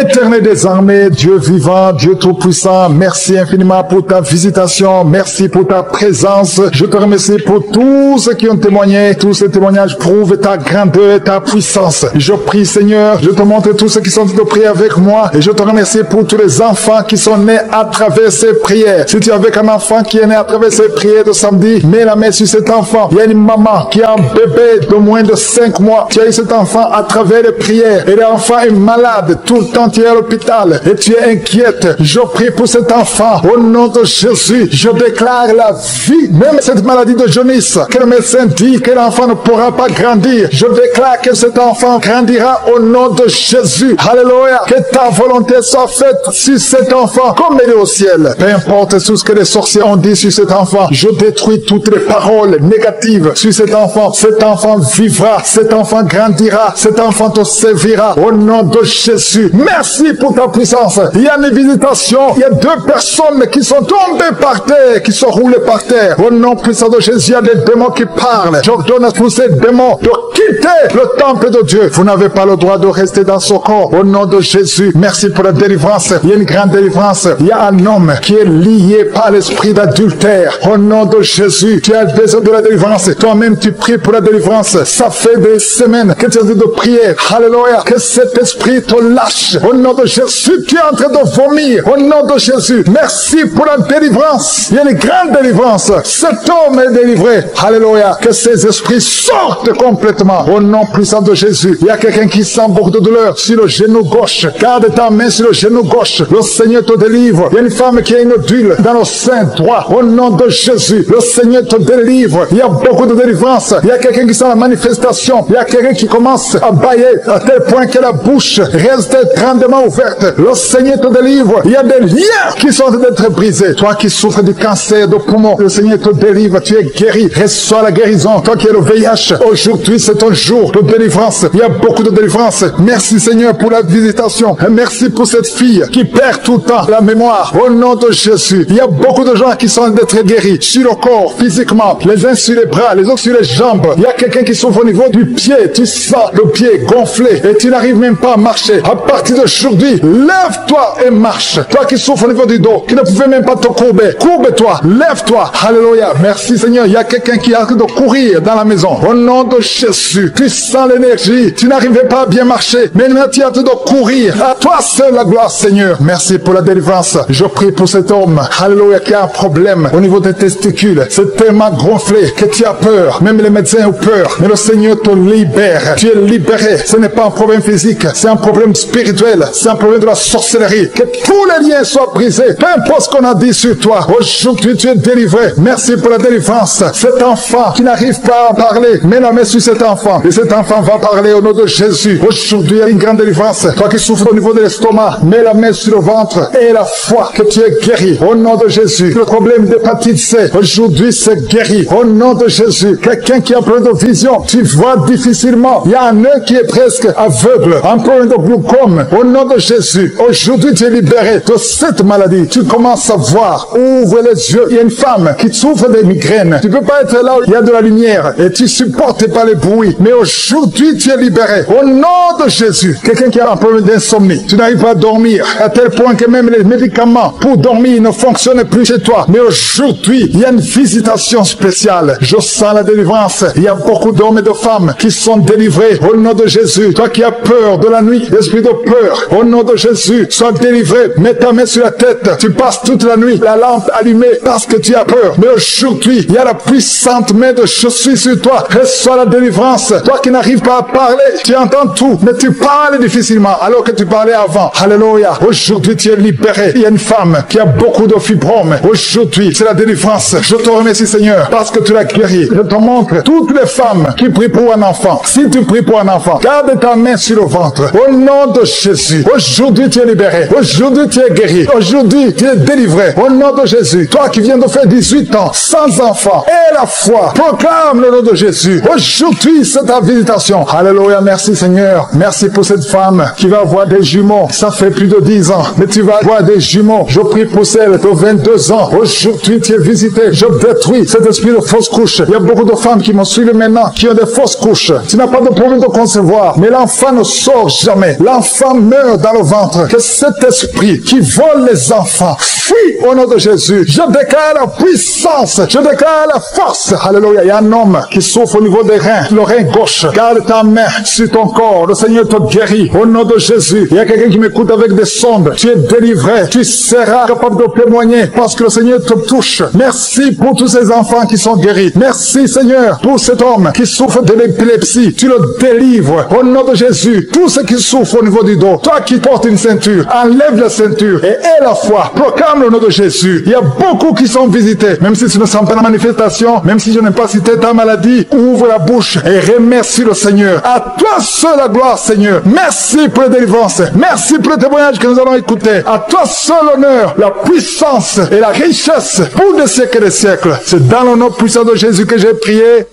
B: Éternel des armées, Dieu vivant, Dieu tout-puissant, merci infiniment pour ta visitation, merci pour ta présence. Je te remercie pour tous ceux qui ont témoigné. Tous ces témoignages prouvent ta grandeur et ta puissance. Je prie, Seigneur, je te montre tous ceux qui sont de prier avec moi et je te remercie pour tous les enfants qui sont nés à travers ces prières. Si tu es avec un enfant qui est né à travers ces prières de samedi, mets la main sur cet enfant. Il y a une maman qui a un bébé de moins de 5 mois. Tu as eu cet enfant à travers les prières et l'enfant est malade tout le temps. Tu es à l'hôpital et tu es inquiète. Je prie pour cet enfant. Au nom de Jésus, je déclare la vie. Même cette maladie de jaunisse, que le médecin dit que l'enfant ne pourra pas grandir. Je déclare que cet enfant grandira au nom de Jésus. Alléluia. Que ta volonté soit faite sur cet enfant comme elle est au ciel. Peu importe tout ce que les sorciers ont dit sur cet enfant. Je détruis toutes les paroles négatives sur cet enfant. Cet enfant vivra. Cet enfant grandira. Cet enfant te servira. Au nom de Jésus. Merci pour ta puissance. Il y a une visitation. Il y a 2 personnes qui sont tombées par terre, qui sont roulées par terre. Au nom puissant de Jésus, il y a des démons qui parlent. J'ordonne à tous ces démons de quitter le temple de Dieu. Vous n'avez pas le droit de rester dans ce corps. Au nom de Jésus, merci pour la délivrance. Il y a une grande délivrance. Il y a un homme qui est lié par l'esprit d'adultère. Au nom de Jésus, tu as besoin de la délivrance. Toi-même, tu pries pour la délivrance. Ça fait des semaines que tu es en train de prier. Alléluia. Que cet esprit te lâche. Au nom de Jésus, tu es en train de vomir. Au nom de Jésus, merci pour la délivrance. Il y a une grande délivrance. Cet homme est délivré. Alléluia. Que ces esprits sortent complètement. Au nom puissant de Jésus. Il y a quelqu'un qui sent beaucoup de douleur sur le genou gauche. Garde ta main sur le genou gauche. Le Seigneur te délivre. Il y a une femme qui a une odule dans le sein droit. Au nom de Jésus, le Seigneur te délivre. Il y a beaucoup de délivrance. Il y a quelqu'un qui sent la manifestation. Il y a quelqu'un qui commence à bailler à tel point que la bouche reste grandement ouverte. Le Seigneur te délivre. Il y a des liens qui sont en train d'être brisés. Toi qui souffres du cancer de poumon, le Seigneur te délivre. Tu es guéri. Reçois la guérison. Toi qui es le VIH, aujourd'hui c'est ton jour de délivrance. Il y a beaucoup de délivrance. Merci Seigneur pour la visitation. Et merci pour cette fille qui perd tout le temps la mémoire. Au nom de Jésus, il y a beaucoup de gens qui sont en train d'être guéris sur le corps, physiquement. Les uns sur les bras, les autres sur les jambes. Il y a quelqu'un qui souffre au niveau du pied. Tu sens le pied gonflé et tu n'arrives même pas à marcher. À partir d'aujourd'hui, lève-toi et marche. Toi qui souffres au niveau du dos, qui ne pouvais même pas te courber, courbe-toi, lève-toi. Alléluia. Merci Seigneur. Il y a quelqu'un qui est en train de courir dans la maison. Au nom de Jésus, tu sens l'énergie. Tu n'arrivais pas à bien marcher. Mais maintenant tu es en train de courir. À toi seul la gloire Seigneur. Merci pour la délivrance. Je prie pour cet homme. Alléluia. Qui a un problème au niveau des testicules. C'est tellement gonflé que tu as peur. Même les médecins ont peur. Mais le Seigneur te libère. Tu es libéré. Ce n'est pas un problème physique. C'est un problème spirituel. C'est un problème de la sorcellerie. Que tous les liens soient brisés. Peu importe ce qu'on a dit sur toi. Aujourd'hui, tu es délivré. Merci pour la délivrance. Cet enfant qui n'arrive pas à parler, mets la main sur cet enfant. Et cet enfant va parler au nom de Jésus. Aujourd'hui, il y a une grande délivrance. Toi qui souffres au niveau de l'estomac, mets la main sur le ventre et la foi que tu es guéri. Au nom de Jésus. Le problème d'hépatite C, aujourd'hui, c'est guéri. Au nom de Jésus. Quelqu'un qui a un problème de vision, tu vois difficilement. Il y a un œil qui est presque aveugle. Un problème de glaucome. Au nom de Jésus. Aujourd'hui, tu es libéré de cette maladie. Tu commences à voir. Ouvre les yeux. Il y a une femme qui souffre des migraines. Tu peux pas être là où il y a de la lumière et tu supportes pas les bruits. Mais aujourd'hui, tu es libéré. Au nom de Jésus. Quelqu'un qui a un problème d'insomnie. Tu n'arrives pas à dormir. À tel point que même les médicaments pour dormir ne fonctionnent plus chez toi. Mais aujourd'hui, il y a une visitation spéciale. Je sens la délivrance. Il y a beaucoup d'hommes et de femmes qui sont délivrés au nom de Jésus. Toi qui as peur de la nuit, l'esprit de peur peur. Au nom de Jésus, sois délivré. Mets ta main sur la tête. Tu passes toute la nuit, la lampe allumée, parce que tu as peur. Mais aujourd'hui, il y a la puissante main de je suis sur toi. Reçois la délivrance. Toi qui n'arrives pas à parler, tu entends tout, mais tu parles difficilement, alors que tu parlais avant. Alléluia. Aujourd'hui, tu es libéré. Il y a une femme qui a beaucoup de fibromes. Aujourd'hui, c'est la délivrance. Je te remercie, Seigneur, parce que tu l'as guéri. Je te montre toutes les femmes qui prient pour un enfant. Si tu pries pour un enfant, garde ta main sur le ventre. Au nom de Jésus, aujourd'hui, tu es libéré. Aujourd'hui, tu es guéri. Aujourd'hui, tu es délivré. Au nom de Jésus, toi qui viens de faire 18 ans, sans enfant, et la foi, proclame le nom de Jésus. Aujourd'hui, c'est ta visitation. Alléluia. Merci, Seigneur. Merci pour cette femme qui va avoir des jumeaux. Ça fait plus de 10 ans, mais tu vas avoir des jumeaux. Je prie pour celle de 22 ans. Aujourd'hui, tu es visité. Je détruis cet esprit de fausse couche. Il y a beaucoup de femmes qui me suivent maintenant, qui ont des fausses couches. Tu n'as pas de problème de concevoir, mais l'enfant ne sort jamais. L'enfant meurt dans le ventre. Que cet esprit qui vole les enfants fuit au nom de Jésus. Je déclare la puissance. Je déclare la force. Alléluia. Il y a un homme qui souffre au niveau des reins, le rein gauche. Garde ta main sur ton corps. Le Seigneur te guérit au nom de Jésus. Il y a quelqu'un qui m'écoute avec des sondes. Tu es délivré. Tu seras capable de témoigner parce que le Seigneur te touche. Merci pour tous ces enfants qui sont guéris. Merci, Seigneur, pour cet homme qui souffre de l'épilepsie. Tu le délivres au nom de Jésus. Tous ceux qui souffrent au niveau du dos, toi qui portes une ceinture, enlève la ceinture et aie la foi. Proclame le nom de Jésus. Il y a beaucoup qui sont visités. Même si tu ne sens pas la manifestation, même si je n'ai pas cité ta maladie, ouvre la bouche et remercie le Seigneur. À toi seul la gloire, Seigneur. Merci pour la délivrance. Merci pour le témoignage que nous allons écouter. À toi seul l'honneur, la puissance et la richesse pour des siècles et des siècles. C'est dans le nom puissant de Jésus que j'ai prié.